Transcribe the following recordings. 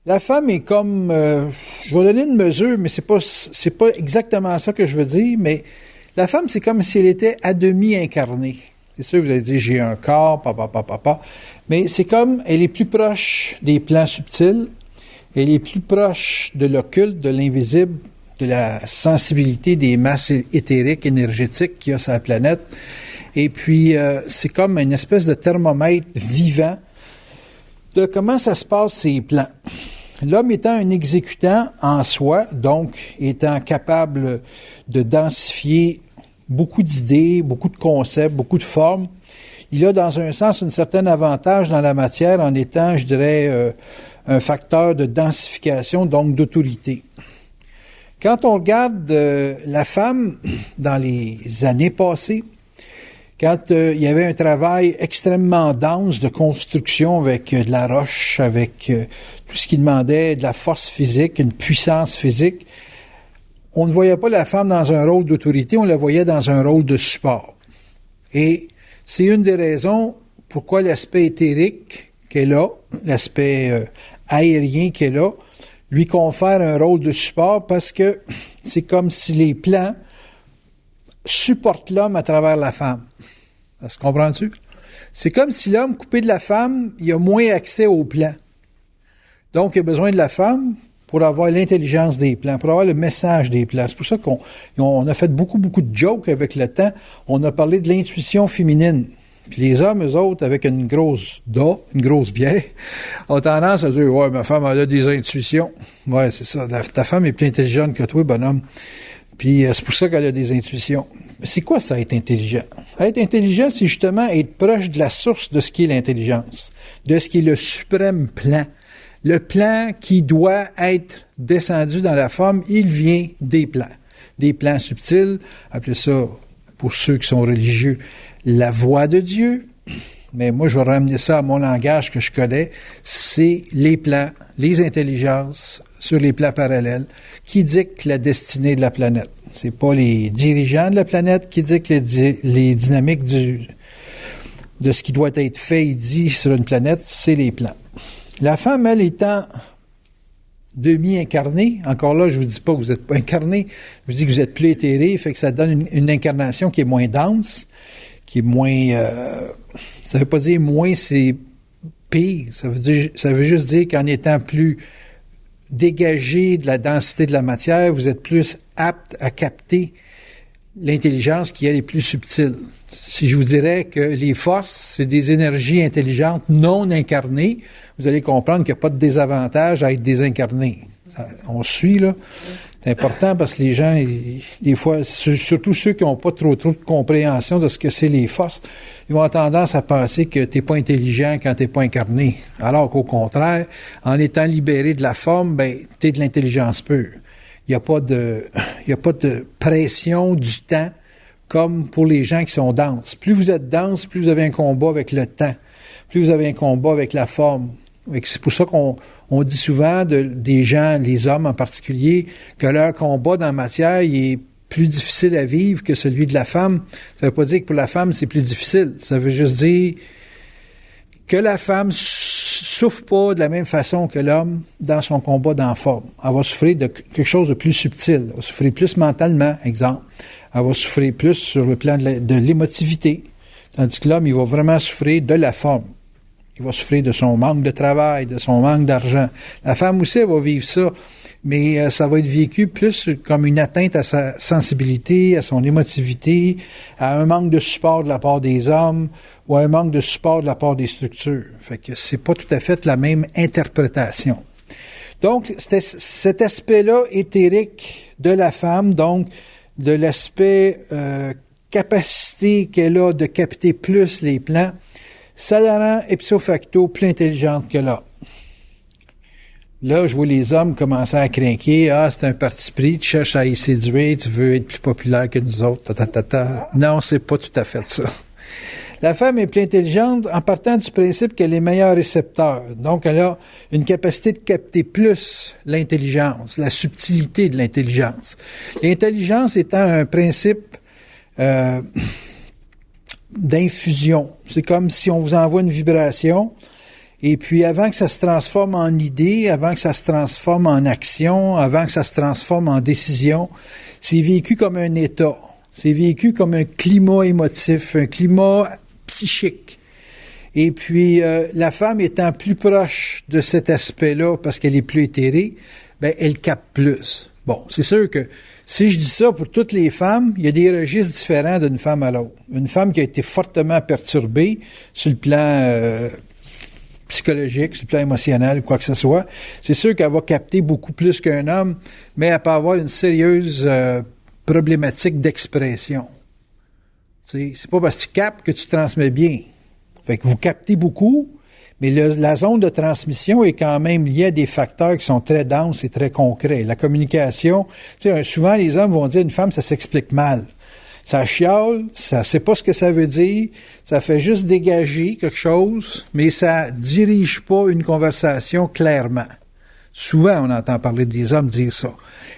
La femme est comme, je vais donner une mesure, mais c'est pas exactement ça que je veux dire, mais la femme, c'est comme si elle était à demi incarnée. C'est sûr, vous allez dire, j'ai un corps, papa. Mais c'est comme, elle est plus proche des plans subtils, elle est plus proche de l'occulte, de l'invisible, de la sensibilité des masses éthériques, énergétiques qu'il y a sur la planète. Et puis, c'est comme une espèce de thermomètre vivant de comment ça se passe ces plans. L'homme étant un exécutant en soi, donc étant capable de densifier beaucoup d'idées, beaucoup de concepts, beaucoup de formes, il a dans un sens un certain avantage dans la matière en étant, je dirais, un facteur de densification, donc d'autorité. Quand on regarde la femme dans les années passées, quand il y avait un travail extrêmement dense de construction avec de la roche, avec tout ce qui demandait de la force physique, une puissance physique, on ne voyait pas la femme dans un rôle d'autorité, on la voyait dans un rôle de support. Et c'est une des raisons pourquoi l'aspect éthérique qu'elle a, l'aspect aérien qu'elle a, lui confère un rôle de support parce que c'est comme si les plans supportent l'homme à travers la femme. Ça se comprend-tu? C'est comme si l'homme, coupé de la femme, il a moins accès aux plans. Donc, il a besoin de la femme pour avoir l'intelligence des plans, pour avoir le message des plans. C'est pour ça qu'on a fait beaucoup de jokes avec le temps. On a parlé de l'intuition féminine. Puis les hommes, eux autres, avec une grosse bière, ont tendance à dire « Ouais, ma femme, elle a des intuitions. » Ouais, c'est ça. Ta femme est plus intelligente que toi, bonhomme. Puis c'est pour ça qu'elle a des intuitions. Mais c'est quoi ça, être intelligent? Être intelligent, c'est justement être proche de la source de ce qui est l'intelligence, de ce qui est le suprême plan. Le plan qui doit être descendu dans la forme, il vient des plans subtils, appelez ça, pour ceux qui sont religieux, la voix de Dieu. Mais moi, je vais ramener ça à mon langage que je connais, c'est les plans, les intelligences sur les plans parallèles qui dictent la destinée de la planète. C'est pas les dirigeants de la planète qui dictent les dynamiques de ce qui doit être fait et dit sur une planète, c'est les plans. La femme, elle, étant demi-incarnée, encore là, je vous dis pas que vous n'êtes pas incarné, je vous dis que vous êtes plus éthéré, fait que ça donne une incarnation qui est moins dense, qui est moins... ça veut pas dire moins c'est pire, ça veut juste dire qu'en étant plus dégagé de la densité de la matière, vous êtes plus apte à capter l'intelligence qui elle est plus subtile. Si je vous dirais que les forces, c'est des énergies intelligentes non incarnées, vous allez comprendre qu'il n'y a pas de désavantage à être désincarné. On suit, là. C'est important parce que les gens, des fois, surtout ceux qui n'ont pas trop de compréhension de ce que c'est les forces, ils vont avoir tendance à penser que tu n'es pas intelligent quand tu n'es pas incarné. Alors qu'au contraire, en étant libéré de la forme, ben, tu es de l'intelligence pure. Il n'y a pas de pression du temps comme pour les gens qui sont denses. Plus vous êtes dense, plus vous avez un combat avec le temps. Plus vous avez un combat avec la forme. C'est pour ça qu'on dit souvent des gens, les hommes en particulier, que leur combat dans la matière il est plus difficile à vivre que celui de la femme. Ça ne veut pas dire que pour la femme, c'est plus difficile. Ça veut juste dire que la femme souffre pas de la même façon que l'homme dans son combat dans la forme. Elle va souffrir de quelque chose de plus subtil. Elle va souffrir plus mentalement, exemple. Elle va souffrir plus sur le plan de l'émotivité. Tandis que l'homme, il va vraiment souffrir de la forme. Il va souffrir de son manque de travail, de son manque d'argent. La femme aussi, elle va vivre ça, mais ça va être vécu plus comme une atteinte à sa sensibilité, à son émotivité, à un manque de support de la part des hommes ou à un manque de support de la part des structures. Fait que c'est pas tout à fait la même interprétation. Donc, cet aspect-là éthérique de la femme, donc de l'aspect capacité qu'elle a de capter plus les plans, ça la rend ipso facto plus intelligente que là. Là, je vois les hommes commencer à craquer. Ah, c'est un parti pris, tu cherches à y séduire, tu veux être plus populaire que nous autres. Non, c'est pas tout à fait ça. La femme est plus intelligente en partant du principe qu'elle est meilleure récepteur. Donc, elle a une capacité de capter plus l'intelligence, la subtilité de l'intelligence. L'intelligence étant un principe d'infusion. C'est comme si on vous envoie une vibration Et puis, avant que ça se transforme en idée, avant que ça se transforme en action, avant que ça se transforme en décision, c'est vécu comme un état. C'est vécu comme un climat émotif, un climat psychique. Et puis, la femme étant plus proche de cet aspect-là, parce qu'elle est plus éthérée, ben elle capte plus. Bon, c'est sûr que si je dis ça pour toutes les femmes, il y a des registres différents d'une femme à l'autre. Une femme qui a été fortement perturbée sur le plan psychologique, sur le plan émotionnel, quoi que ce soit, c'est sûr qu'elle va capter beaucoup plus qu'un homme, mais elle peut avoir une sérieuse problématique d'expression. C'est pas parce que tu captes que tu transmets bien. Fait que vous captez beaucoup, mais la zone de transmission est quand même liée à des facteurs qui sont très denses et très concrets. La communication, souvent les hommes vont dire une femme, ça s'explique mal. Ça chiale, ça sait pas ce que ça veut dire, ça fait juste dégager quelque chose, mais ça dirige pas une conversation clairement. Souvent, on entend parler des hommes dire ça.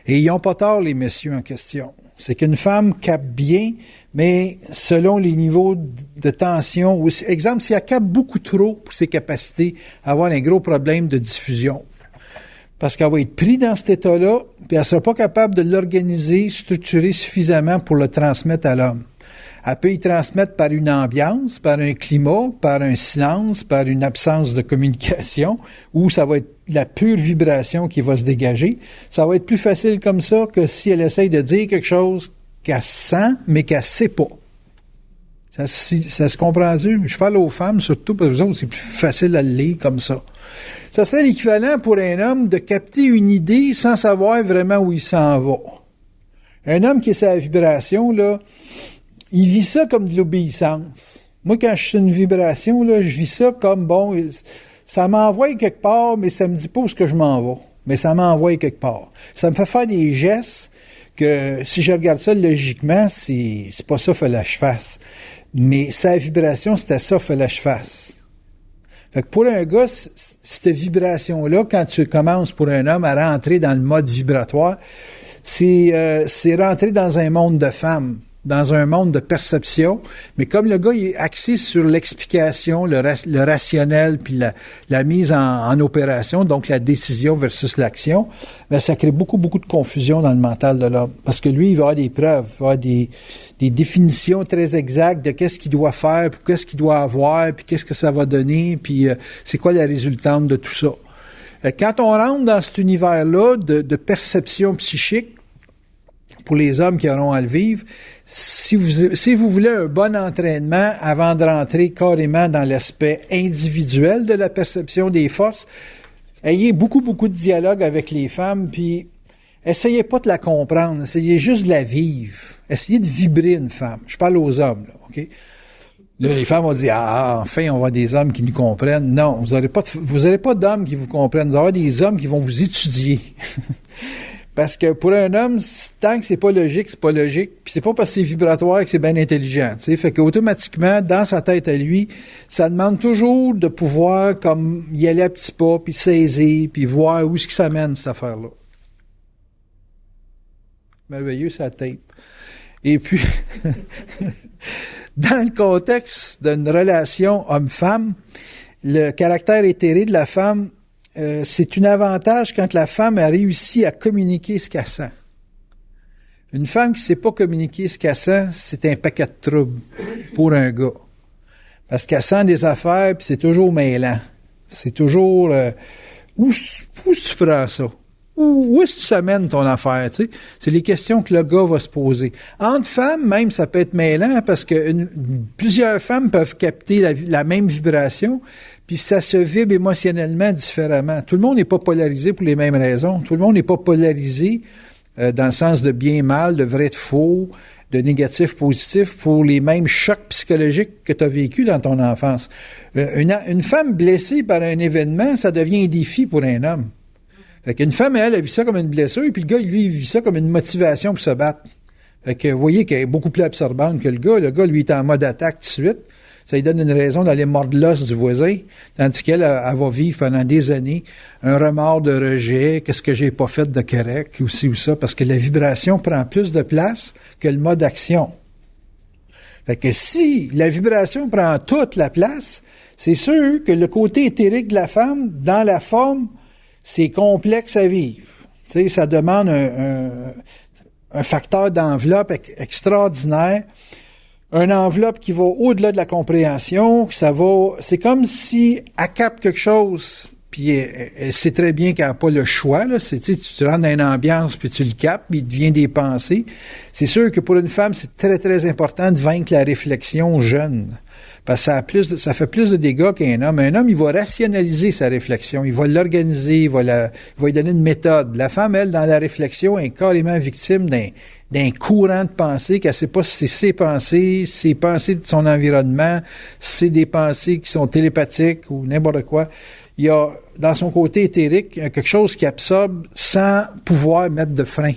Et ils n'ont pas tort, les messieurs en question. C'est qu'une femme capte bien, mais selon les niveaux de tension, ou exemple, si elle capte beaucoup trop pour ses capacités, elle va avoir un gros problème de diffusion. Parce qu'elle va être prise dans cet état-là, puis elle ne sera pas capable de l'organiser, structurer suffisamment pour le transmettre à l'homme. Elle peut y transmettre par une ambiance, par un climat, par un silence, par une absence de communication, ou ça va être la pure vibration qui va se dégager. Ça va être plus facile comme ça que si elle essaye de dire quelque chose qu'elle sent, mais qu'elle ne sait pas. Ça se comprend-tu? Je parle aux femmes surtout, parce que vous autres, c'est plus facile à le lire comme ça. Ça serait l'équivalent pour un homme de capter une idée sans savoir vraiment où il s'en va. Un homme qui est sa vibration, là, il vit ça comme de l'obéissance. Moi, quand je suis une vibration, là, je vis ça comme, bon, ça m'envoie quelque part, mais ça me dit pas où est-ce que je m'en vais. Mais ça m'envoie quelque part. Ça me fait faire des gestes que, si je regarde ça logiquement, c'est pas ça qu'il fallait que je fasse. Mais sa vibration, c'était ça qu'il fallait que je fasse. Fait que pour un gars, cette vibration-là, quand tu commences pour un homme à rentrer dans le mode vibratoire, c'est rentrer dans un monde de femmes, dans un monde de perception, mais comme le gars il est axé sur l'explication, le rationnel, puis la mise en opération, donc la décision versus l'action, ben ça crée beaucoup de confusion dans le mental de l'homme. Parce que lui, il va avoir des preuves, il va avoir des définitions très exactes de qu'est-ce qu'il doit faire, puis qu'est-ce qu'il doit avoir, puis qu'est-ce que ça va donner, puis c'est quoi la résultante de tout ça. Quand on rentre dans cet univers-là de perception psychique, pour les hommes qui auront à le vivre, si vous voulez un bon entraînement avant de rentrer carrément dans l'aspect individuel de la perception des forces, ayez beaucoup de dialogue avec les femmes, puis essayez pas de la comprendre, essayez juste de la vivre. Essayez de vibrer une femme. Je parle aux hommes, là, OK? Là, les femmes vont dire, enfin, on va avoir des hommes qui nous comprennent. Non, vous n'aurez pas d'hommes qui vous comprennent. Vous aurez des hommes qui vont vous étudier. Parce que pour un homme, tant que c'est pas logique, c'est pas logique. Puis c'est pas parce que c'est vibratoire que c'est bien intelligent. Tu sais, fait qu'automatiquement, dans sa tête à lui, ça demande toujours de pouvoir comme y aller à petits pas, puis saisir, puis voir où est-ce que ça mène, cette affaire-là. Merveilleux, ça tape. Et puis, dans le contexte d'une relation homme-femme, le caractère éthéré de la femme, c'est un avantage quand la femme a réussi à communiquer ce qu'elle sent. Une femme qui ne sait pas communiquer ce qu'elle sent, c'est un paquet de troubles pour un gars. Parce qu'elle sent des affaires, puis c'est toujours mêlant. C'est toujours... où tu prends ça? Où est-ce que tu amènes ton affaire? Tu sais? C'est les questions que le gars va se poser. Entre femmes, même, ça peut être mêlant parce que plusieurs femmes peuvent capter la même vibration, puis ça se vibre émotionnellement différemment. Tout le monde n'est pas polarisé pour les mêmes raisons. Tout le monde n'est pas polarisé dans le sens de bien-mal, de vrai, de faux, de négatif, positif, pour les mêmes chocs psychologiques que tu as vécu dans ton enfance. Une femme blessée par un événement, ça devient un défi pour un homme. Fait qu'une femme, elle vit ça comme une blessure, puis le gars, lui, il vit ça comme une motivation pour se battre. Fait que vous voyez qu'elle est beaucoup plus absorbante que le gars. Le gars, lui, est en mode attaque tout de suite. Ça lui donne une raison d'aller mordre l'os du voisin, tandis qu'elle, elle va vivre pendant des années un remords de rejet, qu'est-ce que j'ai pas fait de correct, ou ci ou ça, parce que la vibration prend plus de place que le mode action. Fait que si la vibration prend toute la place, c'est sûr que le côté éthérique de la femme, dans la forme, c'est complexe à vivre. Tu sais, ça demande un facteur d'enveloppe extraordinaire. Une enveloppe qui va au-delà de la compréhension, c'est comme si elle capte quelque chose, puis elle sait très bien qu'elle n'a pas le choix, là. Tu rentres dans une ambiance, puis tu le captes, puis il devient des pensées. C'est sûr que pour une femme, c'est très, très important de vaincre la réflexion jeune. Parce que ça fait plus de dégâts qu'un homme. Un homme, il va rationaliser sa réflexion, il va l'organiser, il va lui donner une méthode. La femme, elle, dans la réflexion, est carrément victime d'un courant de pensée qu'elle ne sait pas si c'est ses pensées de son environnement, si c'est des pensées qui sont télépathiques ou n'importe quoi. Il y a, dans son côté éthérique, quelque chose qui absorbe sans pouvoir mettre de frein.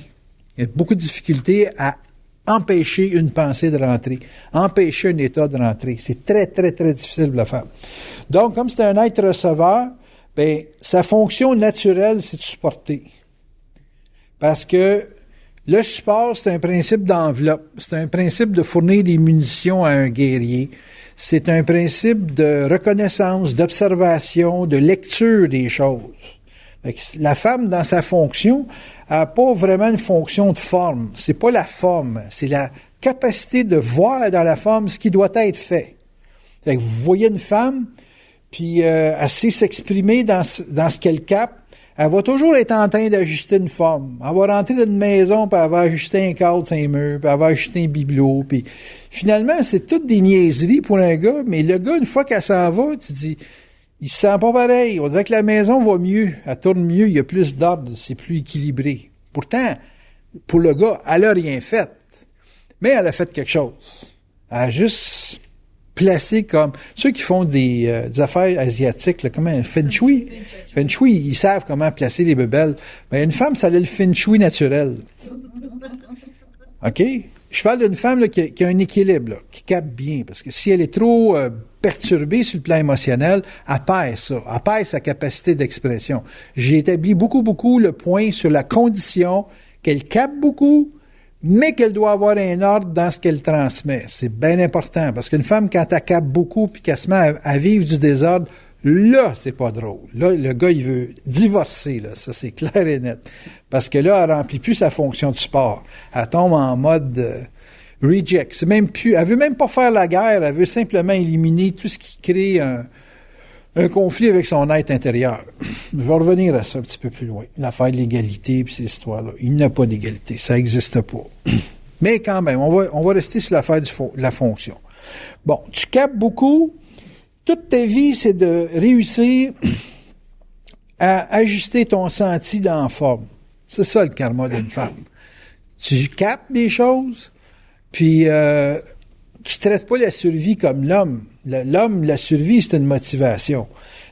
Il y a beaucoup de difficultés à empêcher une pensée de rentrer, empêcher un état de rentrer. C'est très, très, très difficile pour la femme. Donc, comme c'est un être receveur, bien, sa fonction naturelle, c'est de supporter. Parce que le support, c'est un principe d'enveloppe. C'est un principe de fournir des munitions à un guerrier. C'est un principe de reconnaissance, d'observation, de lecture des choses. La femme, dans sa fonction, n'a pas vraiment une fonction de forme. C'est pas la forme, c'est la capacité de voir dans la forme ce qui doit être fait. Fait que vous voyez une femme, puis elle sait s'exprimer dans ce qu'elle capte. Elle va toujours être en train d'ajuster une forme. Elle va rentrer dans une maison, puis elle va ajuster un cadre sur un mur, puis elle va ajuster un bibelot. Puis finalement, c'est toutes des niaiseries pour un gars, mais le gars, une fois qu'elle s'en va, tu dis, il se sent pas pareil. On dirait que la maison va mieux, elle tourne mieux, il y a plus d'ordre, c'est plus équilibré. Pourtant, pour le gars, elle a rien fait. Mais elle a fait quelque chose. Elle a juste placé comme... Ceux qui font des affaires asiatiques, là, comme un feng shui. Feng shui, ils savent comment placer les bebelles. Ben, une femme, ça a le feng shui naturel. OK? Je parle d'une femme là, qui a un équilibre, là, qui capte bien. Parce que si elle est trop perturbée sur le plan émotionnel, elle perd ça. Elle perd sa capacité d'expression. J'ai établi beaucoup le point sur la condition qu'elle capte beaucoup, mais qu'elle doit avoir un ordre dans ce qu'elle transmet. C'est bien important. Parce qu'une femme, quand elle capte beaucoup puis qu'elle se met à vivre du désordre, là, c'est pas drôle. Là, le gars, il veut divorcer, là. Ça, c'est clair et net. Parce que là, elle remplit plus sa fonction de support. Elle tombe en mode reject. C'est même plus, elle veut même pas faire la guerre. Elle veut simplement éliminer tout ce qui crée un conflit avec son être intérieur. Je vais revenir à ça un petit peu plus loin. L'affaire de l'égalité puis ces histoires-là. Il n'y a pas d'égalité. Ça n'existe pas. Mais quand même, on va rester sur l'affaire de la fonction. Bon, tu captes beaucoup. Toute ta vie, c'est de réussir à ajuster ton senti dans la forme. C'est ça le karma d'une femme. Tu captes des choses, puis tu ne traites pas la survie comme l'homme. L'homme, la survie, c'est une motivation.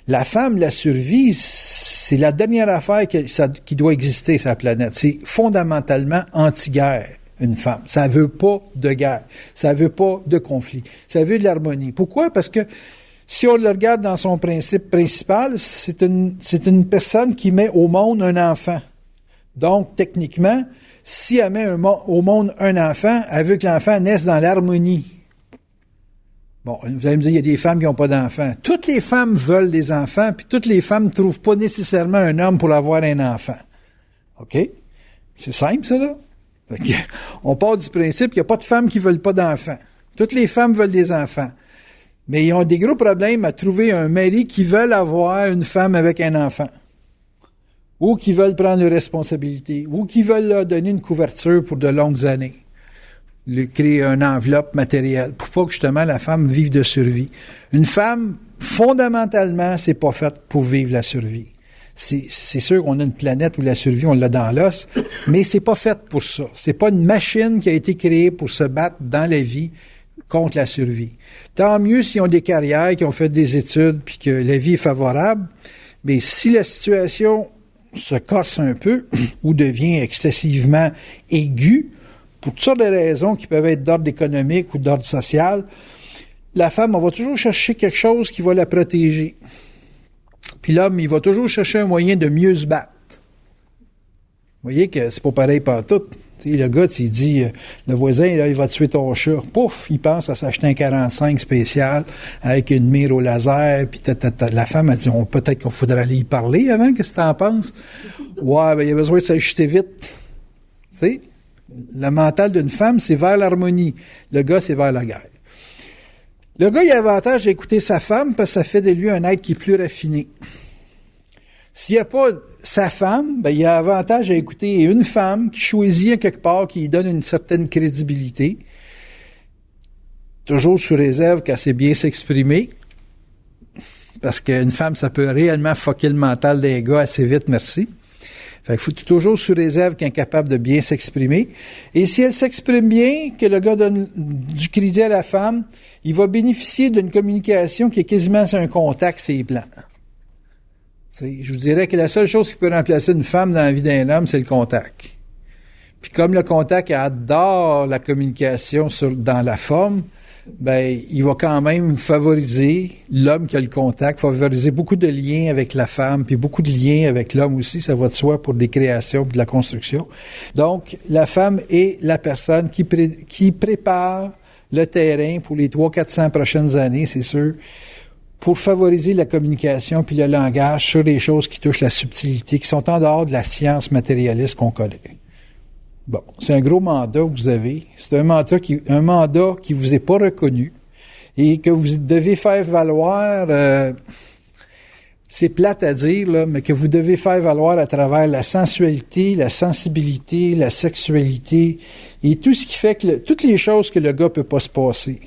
La femme, la survie, c'est la dernière affaire qui doit exister sur la planète. C'est fondamentalement anti-guerre, une femme. Ça ne veut pas de guerre. Ça ne veut pas de conflit. Ça veut de l'harmonie. Pourquoi? Parce que si on le regarde dans son principe principal, c'est une personne qui met au monde un enfant. Donc, techniquement, si elle met au monde un enfant, elle veut que l'enfant naisse dans l'harmonie. Bon, vous allez me dire, il y a des femmes qui n'ont pas d'enfants. Toutes les femmes veulent des enfants, puis toutes les femmes ne trouvent pas nécessairement un homme pour avoir un enfant. OK? C'est simple, ça, là? On part du principe qu'il n'y a pas de femmes qui ne veulent pas d'enfants. Toutes les femmes veulent des enfants. Mais ils ont des gros problèmes à trouver un mari qui veut avoir une femme avec un enfant. Ou qui veulent prendre leurs responsabilités. Ou qui veulent leur donner une couverture pour de longues années. Créer une enveloppe matérielle pour pas que justement la femme vive de survie. Une femme, fondamentalement, c'est pas faite pour vivre la survie. C'est sûr qu'on a une planète où la survie, on l'a dans l'os, mais c'est pas faite pour ça. C'est pas une machine qui a été créée pour se battre dans la vie contre la survie. Tant mieux s'ils ont des carrières, qui ont fait des études, puis que la vie est favorable, mais si la situation se corse un peu ou devient excessivement aiguë, pour toutes sortes de raisons qui peuvent être d'ordre économique ou d'ordre social, la femme, on va toujours chercher quelque chose qui va la protéger. Puis l'homme, il va toujours chercher un moyen de mieux se battre. Vous voyez que c'est pas pareil pantoute. Tu sais, le gars, il dit, le voisin, là, il va tuer ton chat. Pouf, il pense à s'acheter un 45 spécial avec une mire au laser, puis la femme a dit, peut-être qu'on faudrait aller y parler avant, qu'est-ce que t'en penses? Ouais, ben, il a besoin de s'ajuster vite. Tu sais, le mental d'une femme, c'est vers l'harmonie. Le gars, c'est vers la guerre. Le gars, il a l'avantage d'écouter sa femme parce que ça fait de lui un être qui est plus raffiné. S'il n'y a pas sa femme, ben, il a avantage à écouter une femme qui choisit à quelque part, qui lui donne une certaine crédibilité, toujours sous réserve qu'elle sait bien s'exprimer, parce qu'une femme, ça peut réellement fucker le mental des gars assez vite, merci. Fait qu'il faut toujours sous réserve qu'elle est capable de bien s'exprimer. Et si elle s'exprime bien, que le gars donne du crédit à la femme, il va bénéficier d'une communication qui est quasiment sur un contact, c'est plans. T'sais, je vous dirais que la seule chose qui peut remplacer une femme dans la vie d'un homme, c'est le contact. Puis comme le contact adore la communication dans la forme, ben il va quand même favoriser l'homme qui a le contact, favoriser beaucoup de liens avec la femme, puis beaucoup de liens avec l'homme aussi, ça va de soi pour des créations et de la construction. Donc, la femme est la personne qui prépare le terrain pour les 300-400 prochaines années, c'est sûr, pour favoriser la communication puis le langage sur les choses qui touchent la subtilité, qui sont en dehors de la science matérialiste qu'on connaît. Bon, c'est un gros mandat que vous avez. C'est un mandat qui vous est pas reconnu et que vous devez faire valoir, c'est plate à dire, là, mais que vous devez faire valoir à travers la sensualité, la sensibilité, la sexualité et tout ce qui fait que toutes les choses que le gars peut pas se passer.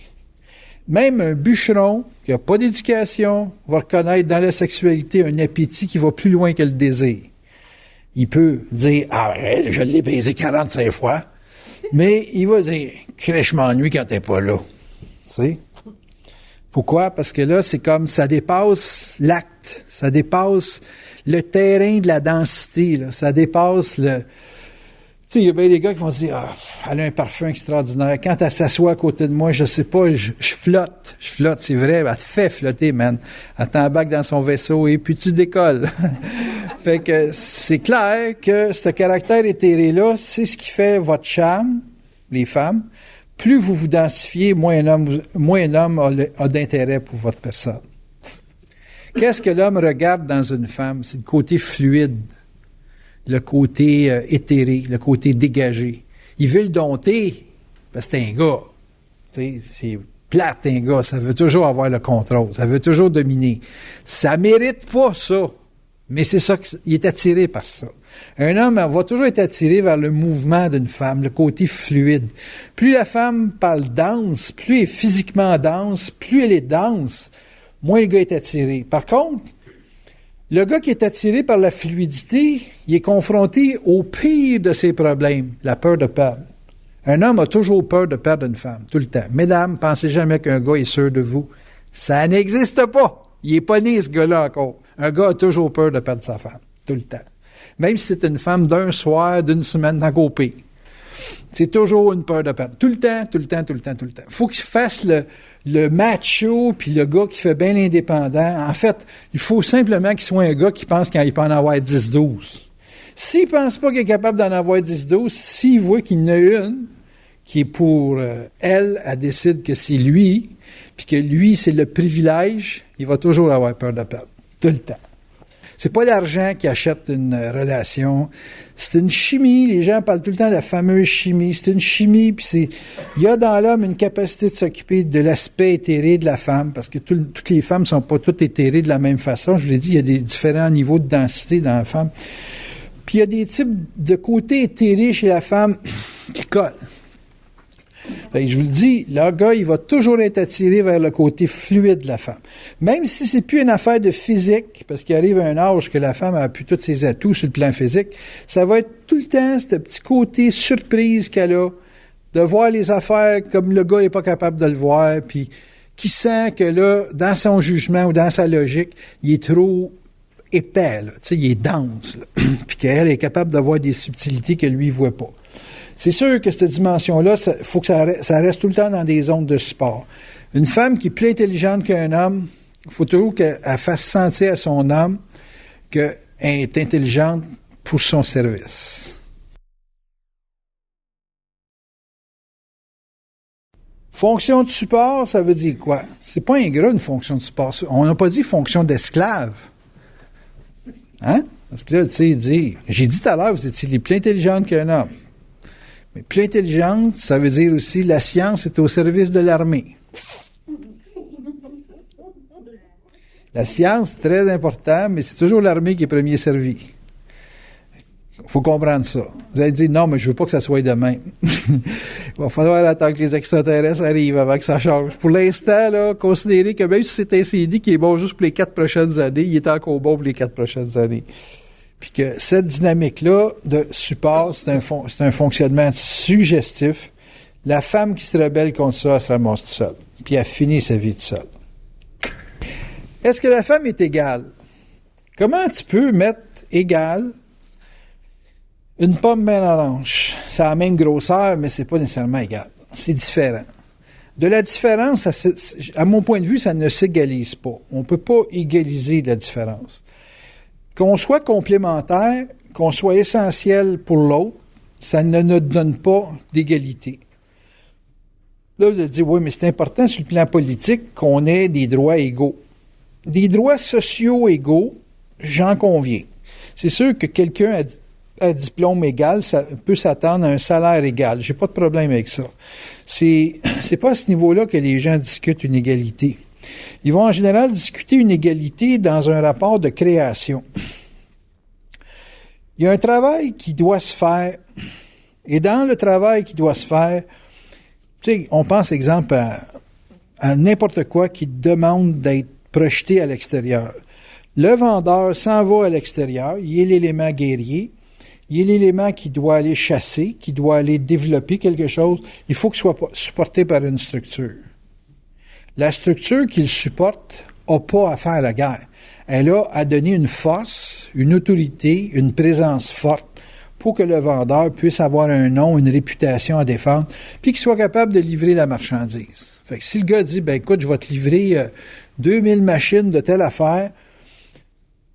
Même un bûcheron qui n'a pas d'éducation va reconnaître dans la sexualité un appétit qui va plus loin que le désir. Il peut dire « Ah, je l'ai baisé 45 fois », mais il va dire « Crèche, je m'ennuie quand t'es pas là ». Tu sais? Pourquoi? Parce que là, c'est comme ça dépasse l'acte, ça dépasse le terrain de la densité, là, ça dépasse le... Tu sais, il y a bien des gars qui vont dire « Ah, elle a un parfum extraordinaire. Quand elle s'assoit à côté de moi, je sais pas, je flotte. Je flotte, c'est vrai. Elle te fait flotter, man. Elle t'embarque dans son vaisseau et puis tu décolles. » Fait que c'est clair que ce caractère éthéré-là, c'est ce qui fait votre charme, les femmes. Plus vous vous densifiez, moins un homme a d'intérêt pour votre personne. Qu'est-ce que l'homme regarde dans une femme? C'est le côté fluide. Le côté éthéré, le côté dégagé. Il veut le dompter, parce que c'est un gars. Tu sais, c'est plate, un gars. Ça veut toujours avoir le contrôle. Ça veut toujours dominer. Ça mérite pas ça. Mais c'est ça qu'il est attiré par ça. Un homme va toujours être attiré vers le mouvement d'une femme, le côté fluide. Plus la femme parle dense, plus elle est physiquement dense, plus elle est dense, moins le gars est attiré. Par contre, le gars qui est attiré par la fluidité, il est confronté au pire de ses problèmes, la peur de perdre. Un homme a toujours peur de perdre une femme, tout le temps. Mesdames, pensez jamais qu'un gars est sûr de vous. Ça n'existe pas. Il n'est pas né, ce gars-là, encore. Un gars a toujours peur de perdre sa femme, tout le temps. Même si c'est une femme d'un soir, d'une semaine, dans copé. C'est toujours une peur de perdre. Tout le temps, tout le temps, tout le temps, tout le temps. Faut qu'il fasse le macho, puis le gars qui fait bien l'indépendant. En fait, il faut simplement qu'il soit un gars qui pense qu'il peut en avoir 10-12. S'il pense pas qu'il est capable d'en avoir 10-12, s'il voit qu'il y en a une qui est pour elle décide que c'est lui, puis que lui, c'est le privilège, il va toujours avoir peur de perdre. Tout le temps. C'est pas l'argent qui achète une relation. C'est une chimie. Les gens parlent tout le temps de la fameuse chimie. C'est une chimie, puis il y a dans l'homme une capacité de s'occuper de l'aspect éthéré de la femme, parce que toutes les femmes sont pas toutes éthérées de la même façon. Je vous l'ai dit, il y a des différents niveaux de densité dans la femme. Puis il y a des types de côtés éthérés chez la femme qui collent. Fait que je vous le dis, le gars, il va toujours être attiré vers le côté fluide de la femme. Même si c'est plus une affaire de physique, parce qu'il arrive à un âge que la femme a plus tous ses atouts sur le plan physique, ça va être tout le temps ce petit côté surprise qu'elle a, de voir les affaires comme le gars n'est pas capable de le voir, puis qui sent que là, dans son jugement ou dans sa logique, il est trop épais, là, tu sais, il est dense, là, puis qu'elle est capable d'avoir des subtilités que lui ne voit pas. C'est sûr que cette dimension-là, il faut que ça reste tout le temps dans des zones de support. Une femme qui est plus intelligente qu'un homme, il faut toujours qu'elle fasse sentir à son homme qu'elle est intelligente pour son service. Fonction de support, ça veut dire quoi? C'est pas ingrat, une fonction de support. On n'a pas dit fonction d'esclave. Hein? Parce que là, tu sais, il dit, j'ai dit tout à l'heure, vous étiez plus intelligente qu'un homme. Mais plus intelligente, ça veut dire aussi la science est au service de l'armée. La science, c'est très important, mais c'est toujours l'armée qui est premier servi. Il faut comprendre ça. Vous allez dire, non, mais je veux pas que ça soit de même. Il va falloir attendre que les extraterrestres arrivent avant que ça change. Pour l'instant, là, considérez que même si c'est un CD qui est bon juste pour les 4 prochaines années, il est encore bon pour les 4 prochaines années. Puis que cette dynamique-là de support, c'est un fonctionnement suggestif. La femme qui se rebelle contre ça, elle se ramasse toute seule. Puis elle finit sa vie toute seule. Est-ce que la femme est égale? Comment tu peux mettre égale une pomme bien orange? Ça a la même grosseur, mais c'est pas nécessairement égal. C'est différent. De la différence, à mon point de vue, ça ne s'égalise pas. On ne peut pas égaliser la différence. Qu'on soit complémentaire, qu'on soit essentiel pour l'autre, ça ne nous donne pas d'égalité. Là, vous allez dire, oui, mais c'est important sur le plan politique qu'on ait des droits égaux. Des droits sociaux égaux, j'en conviens. C'est sûr que quelqu'un à diplôme égal, ça peut s'attendre à un salaire égal. J'ai pas de problème avec ça. C'est pas à ce niveau-là que les gens discutent une égalité. Ils vont en général discuter une égalité dans un rapport de création. Il y a un travail qui doit se faire, et dans le travail qui doit se faire, tu sais, on pense, exemple, à n'importe quoi qui demande d'être projeté à l'extérieur. Le vendeur s'en va à l'extérieur, il est l'élément guerrier, il est l'élément qui doit aller chasser, qui doit aller développer quelque chose. Il faut qu'il soit supporté par une structure. La structure qu'il supporte n'a pas à faire la guerre. Elle a à donner une force, une autorité, une présence forte pour que le vendeur puisse avoir un nom, une réputation à défendre, puis qu'il soit capable de livrer la marchandise. Fait que si le gars dit, ben écoute, je vais te livrer 2000 machines de telle affaire,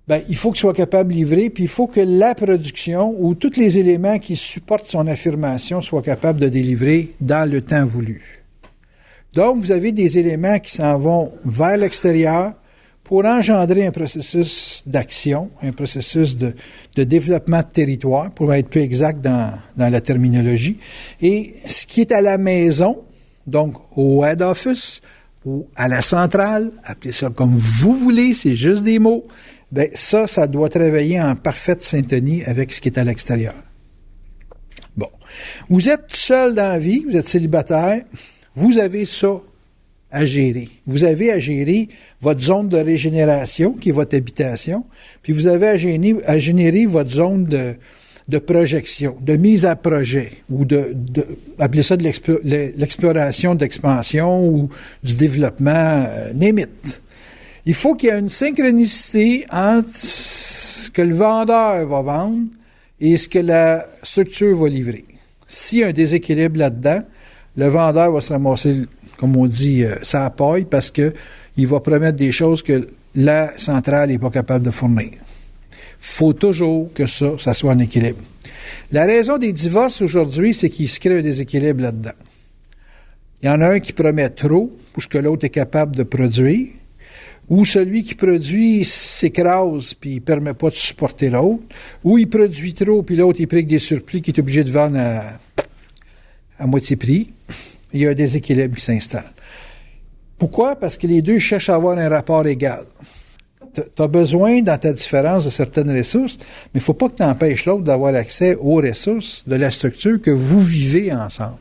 ben il faut qu'il soit capable de livrer, puis il faut que la production ou tous les éléments qui supportent son affirmation soient capables de délivrer dans le temps voulu. Donc, vous avez des éléments qui s'en vont vers l'extérieur pour engendrer un processus d'action, un processus de développement de territoire, pour être plus exact dans la terminologie. Et ce qui est à la maison, donc au head office ou à la centrale, appelez ça comme vous voulez, c'est juste des mots, bien ça doit travailler en parfaite syntonie avec ce qui est à l'extérieur. Bon. Vous êtes tout seul dans la vie, vous êtes célibataire, vous avez ça à gérer. Vous avez à gérer votre zone de régénération, qui est votre habitation, puis vous avez à générer votre zone de projection, de mise à projet, ou appelez ça de l'exploration, d'expansion, ou du développement, name it. Il faut qu'il y ait une synchronicité entre ce que le vendeur va vendre et ce que la structure va livrer. S'il y a un déséquilibre là-dedans, le vendeur va se ramasser, comme on dit, ça paille parce que il va promettre des choses que la centrale n'est pas capable de fournir. Il faut toujours que ça soit en équilibre. La raison des divorces aujourd'hui, c'est qu'il se crée un déséquilibre là-dedans. Il y en a un qui promet trop pour ce que l'autre est capable de produire, ou celui qui produit s'écrase puis il ne permet pas de supporter l'autre, ou il produit trop puis l'autre il prie des surplus qu'il est obligé de vendre à moitié prix. Il y a un déséquilibre qui s'installe. Pourquoi? Parce que les deux cherchent à avoir un rapport égal. Tu as besoin, dans ta différence, de certaines ressources, mais il ne faut pas que tu empêches l'autre d'avoir accès aux ressources de la structure que vous vivez ensemble.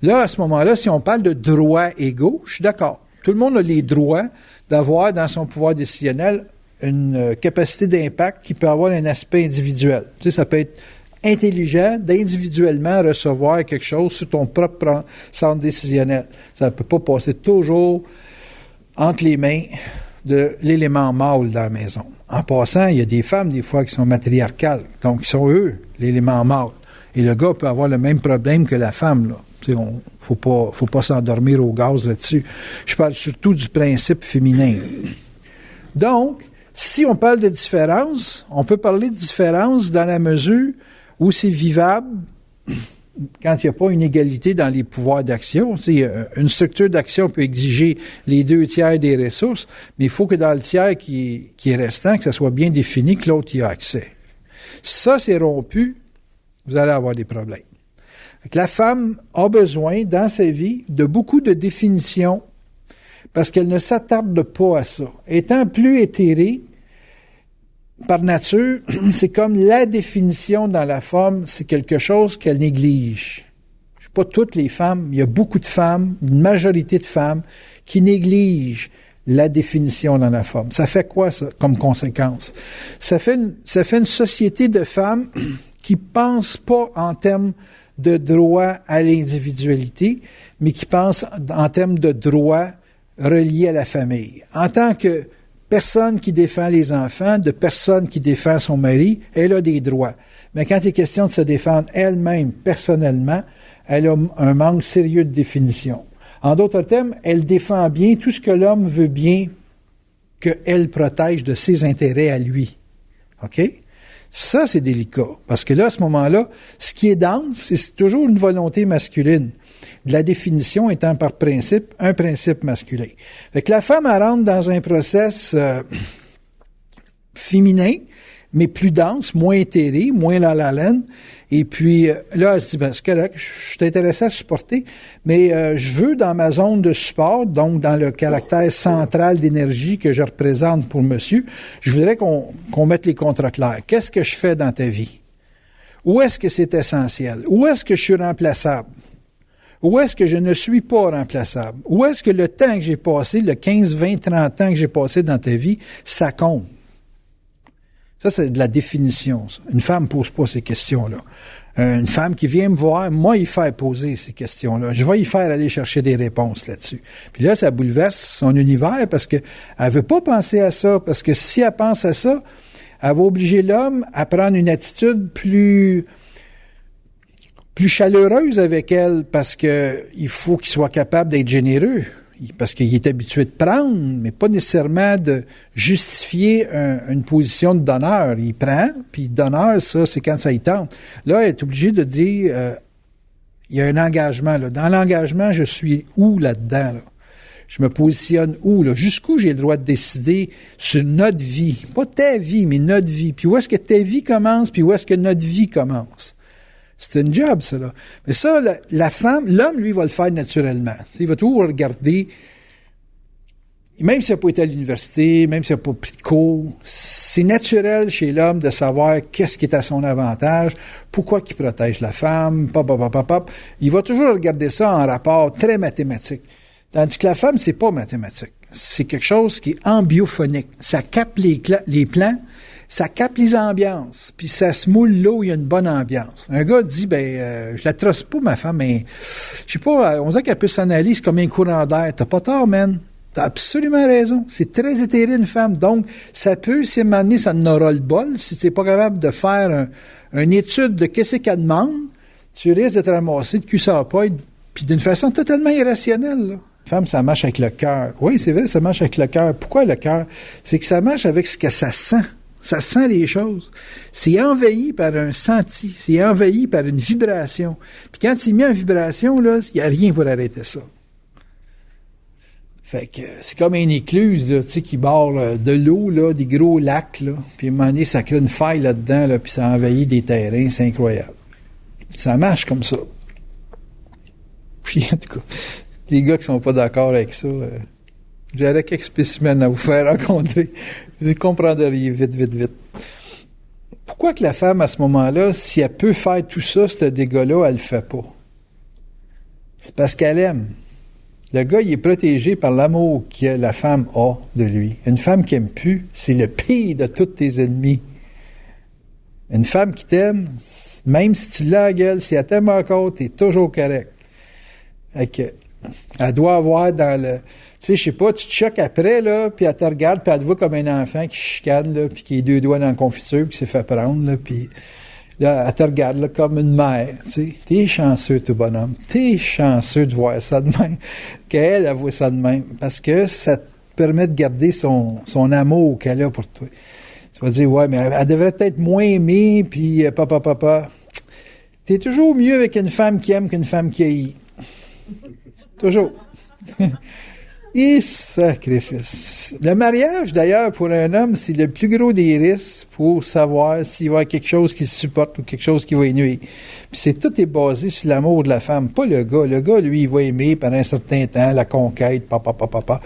Là, à ce moment-là, si on parle de droits égaux, je suis d'accord. Tout le monde a les droits d'avoir dans son pouvoir décisionnel une capacité d'impact qui peut avoir un aspect individuel. Tu sais, ça peut être intelligent d'individuellement recevoir quelque chose sur ton propre centre décisionnel. Ça ne peut pas passer toujours entre les mains de l'élément mâle dans la maison. En passant, il y a des femmes, des fois, qui sont matriarcales. Donc, ils sont eux, l'élément mâle. Et le gars peut avoir le même problème que la femme, là. Faut pas s'endormir au gaz là-dessus. Je parle surtout du principe féminin. Donc, si on parle de différence, on peut parler de différence dans la mesure où c'est vivable quand il n'y a pas une égalité dans les pouvoirs d'action. Tu sais, une structure d'action peut exiger les 2 tiers des ressources, mais il faut que dans le tiers qui est restant, que ça soit bien défini, que l'autre y a accès. Si ça, c'est rompu, vous allez avoir des problèmes. Donc, la femme a besoin, dans sa vie, de beaucoup de définitions parce qu'elle ne s'attarde pas à ça. Étant plus éthérée, par nature, c'est comme la définition dans la femme, c'est quelque chose qu'elle néglige. Je sais pas toutes les femmes, il y a beaucoup de femmes, une majorité de femmes, qui négligent la définition dans la femme. Ça fait quoi, ça, comme conséquence? Ça fait une société de femmes qui pensent pas en termes de droit à l'individualité, mais qui pensent en termes de droit reliés à la famille. En tant que personne qui défend les enfants, de personne qui défend son mari, elle a des droits. Mais quand il est question de se défendre elle-même, personnellement, elle a un manque sérieux de définition. En d'autres termes, elle défend bien tout ce que l'homme veut bien qu'elle protège de ses intérêts à lui. OK? Ça, c'est délicat. Parce que là, à ce moment-là, ce qui est dense, c'est toujours une volonté masculine. De la définition étant par principe un principe masculin. Fait que la femme, elle rentre dans un process féminin, mais plus dense, moins éthéré, moins la laine. Et puis là, elle se dit, ben, c'est correct, je suis intéressé à supporter, mais je veux dans ma zone de support, donc dans le caractère central d'énergie que je représente pour monsieur, je voudrais qu'on mette les contrats clairs. Qu'est-ce que je fais dans ta vie? Où est-ce que c'est essentiel? Où est-ce que je suis remplaçable? Où est-ce que je ne suis pas remplaçable? Où est-ce que le temps que j'ai passé, le 15, 20, 30 ans que j'ai passé dans ta vie, ça compte? Ça, c'est de la définition. Ça. Une femme ne pose pas ces questions-là. Une femme qui vient me voir, moi, y faire poser ces questions-là. Je vais y faire aller chercher des réponses là-dessus. Puis là, ça bouleverse son univers parce qu'elle ne veut pas penser à ça. Parce que si elle pense à ça, elle va obliger l'homme à prendre une attitude plus chaleureuse avec elle parce que il faut qu'il soit capable d'être généreux. Parce qu'il est habitué de prendre, mais pas nécessairement de justifier une position de donneur. Il prend, puis donneur, ça, c'est quand ça y tente. Là, elle est obligée de dire, il y a un engagement. Là. Dans l'engagement, je suis où là-dedans? Là? Je me positionne où? Là? Jusqu'où j'ai le droit de décider sur notre vie? Pas ta vie, mais notre vie. Puis où est-ce que ta vie commence, puis où est-ce que notre vie commence? C'est un job, ça, là. Mais ça, la femme, l'homme, lui, va le faire naturellement. Il va toujours regarder, même s'il n'a pas été à l'université, même s'il n'a pas pris de cours, c'est naturel chez l'homme de savoir qu'est-ce qui est à son avantage, pourquoi il protège la femme, Il va toujours regarder ça en rapport très mathématique. Tandis que la femme, c'est pas mathématique. C'est quelque chose qui est ambiophonique. Ça capte les plans, ça capte les ambiances, puis ça se moule là où il y a une bonne ambiance. Un gars dit, je la trosse pas, ma femme, mais je sais pas, on dirait qu'elle peut s'en aller, c'est comme un courant d'air. T'as pas tort, man. T'as absolument raison. C'est très éthéré, une femme. Donc, ça peut, si à un moment donné, ça n'aura le bol, si tu n'es pas capable de faire une étude de qu'est-ce qu'elle demande, tu risques de te ramasser de cul sur la paille, puis d'une façon totalement irrationnelle, là. Femme, ça marche avec le cœur. Oui, c'est vrai, ça marche avec le cœur. Pourquoi le cœur? C'est que ça marche avec ce que ça sent. Ça sent les choses. C'est envahi par un senti. C'est envahi par une vibration. Puis quand il met en vibration, là, il n'y a rien pour arrêter ça. Fait que c'est comme une écluse, là, tu sais, qui barre de l'eau, là, des gros lacs, là. Puis à un moment donné, ça crée une faille là-dedans, là, puis ça envahit des terrains. C'est incroyable. Ça marche comme ça. Puis en tout cas, les gars qui sont pas d'accord avec ça, j'aurais quelques spécimens à vous faire rencontrer. Vous comprendriez vite. Pourquoi que la femme, à ce moment-là, si elle peut faire tout ça, ce dégât-là, elle le fait pas? C'est parce qu'elle aime. Le gars, il est protégé par l'amour que la femme a de lui. Une femme qui aime plus, c'est le pire de tous tes ennemis. Une femme qui t'aime, même si tu l'as à la gueule, si elle t'aime encore, t'es toujours correct. Fait que, elle doit avoir dans le... Tu sais, je sais pas, tu te choques après, là, puis elle te regarde, puis elle te voit comme un enfant qui chicane, là, puis qui a 2 doigts dans la confiture, puis qui s'est fait prendre, là, puis là, elle te regarde, là, comme une mère, tu sais. T'es chanceux, tout bonhomme. T'es chanceux de voir ça de même, qu'elle, elle voit ça de même, parce que ça te permet de garder son amour qu'elle a pour toi. Tu vas dire, ouais, mais elle devrait peut-être moins aimer, puis papa. T'es toujours mieux avec une femme qui aime qu'une femme qui haït. Toujours. Et sacrifice. Le mariage, d'ailleurs, pour un homme, c'est le plus gros des risques pour savoir s'il va y avoir quelque chose qui se supporte ou quelque chose qui va y nuire. Puis tout est basé sur l'amour de la femme, pas le gars. Le gars, lui, il va aimer pendant un certain temps, la conquête, papa.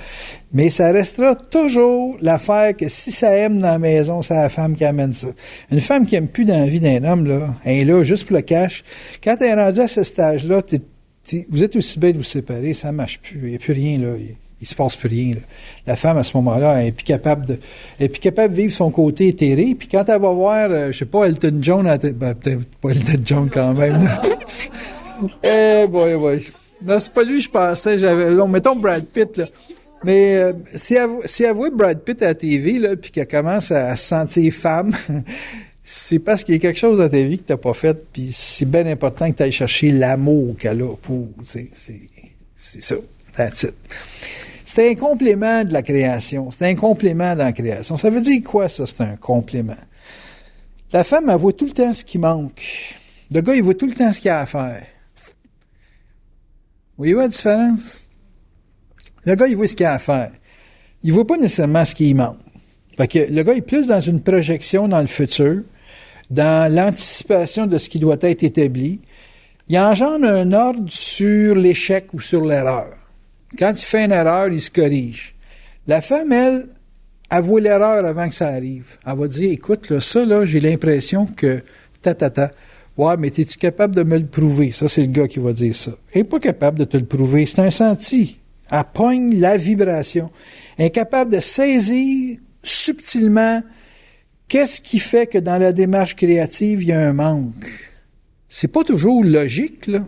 Mais ça restera toujours l'affaire que si ça aime dans la maison, c'est la femme qui amène ça. Une femme qui aime plus dans la vie d'un homme, là, elle est là juste pour le cash. Quand elle est rendue à ce stage-là, vous êtes aussi bien de vous séparer, ça marche plus. Il n'y a plus rien, là. Il se passe plus rien, là. La femme, à ce moment-là, elle est plus capable de vivre son côté éthéré. Puis quand elle va voir, je sais pas, Elton John, peut-être pas Elton John quand même, là. Boy. Non, c'est pas lui, je pensais. Mettons Brad Pitt, là. Mais si elle voit Brad Pitt à la TV, là, puis qu'elle commence à se sentir femme, c'est parce qu'il y a quelque chose dans ta vie que tu n'as pas fait, puis c'est bien important que tu ailles chercher l'amour qu'elle a pour. C'est ça. That's it. C'est un complément de la création. C'est un complément dans la création. Ça veut dire quoi, ça, c'est un complément? La femme, elle voit tout le temps ce qui manque. Le gars, il voit tout le temps ce qu'il y a à faire. Voyez-vous la différence? Le gars, il voit ce qu'il y a à faire. Il voit pas nécessairement ce qui manque. Fait que le gars est plus dans une projection dans le futur, dans l'anticipation de ce qui doit être établi. Il engendre un ordre sur l'échec ou sur l'erreur. Quand il fait une erreur, il se corrige. La femme, elle voit l'erreur avant que ça arrive. Elle va dire, écoute, là, ça, là, j'ai l'impression que Ouais, mais es-tu capable de me le prouver? Ça, c'est le gars qui va dire ça. Elle n'est pas capable de te le prouver. C'est un senti. Elle pogne la vibration. Elle est capable de saisir subtilement qu'est-ce qui fait que dans la démarche créative, il y a un manque. C'est pas toujours logique, là.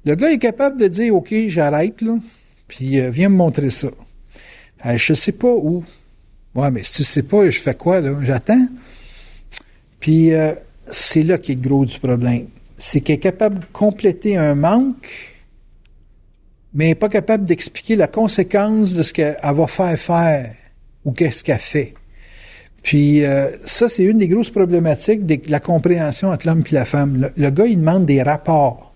Le gars est capable de dire, OK, j'arrête, là, puis viens me montrer ça. Je sais pas où. Ouais, mais si tu sais pas, je fais quoi, là? J'attends. Puis c'est là qui est le gros du problème. C'est qu'elle est capable de compléter un manque, mais elle n'est pas capable d'expliquer la conséquence de ce qu'elle va faire ou qu'est-ce qu'elle fait. Puis ça, c'est une des grosses problématiques de la compréhension entre l'homme et la femme. Le gars, il demande des rapports.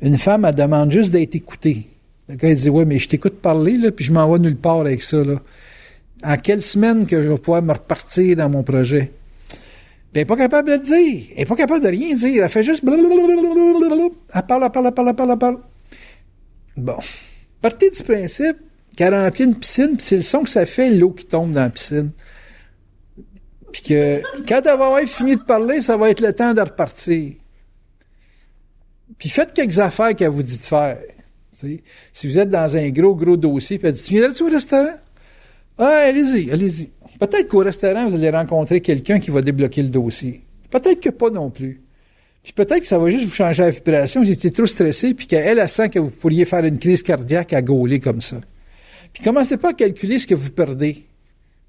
Une femme, elle demande juste d'être écoutée. Le gars, il dit, ouais, mais je t'écoute parler, là, puis je m'en vais nulle part avec ça, là. En quelle semaine que je vais pouvoir me repartir dans mon projet? Puis elle n'est pas capable de le dire. Elle n'est pas capable de rien dire. Elle fait juste Elle parle. Bon. Partez du principe qu'elle remplit une piscine, puis c'est le son que ça fait, l'eau qui tombe dans la piscine. Puis que quand elle va avoir fini de parler, ça va être le temps de repartir. Puis faites quelques affaires qu'elle vous dit de faire. T'sais. Si vous êtes dans un gros dossier, puis elle dit, tu viendrais-tu au restaurant? Ah, allez-y. Peut-être qu'au restaurant, vous allez rencontrer quelqu'un qui va débloquer le dossier. Peut-être que pas non plus. Puis peut-être que ça va juste vous changer la vibration. Vous étiez trop stressé, puis qu'elle sent que vous pourriez faire une crise cardiaque à gauler comme ça. Puis commencez pas à calculer ce que vous perdez.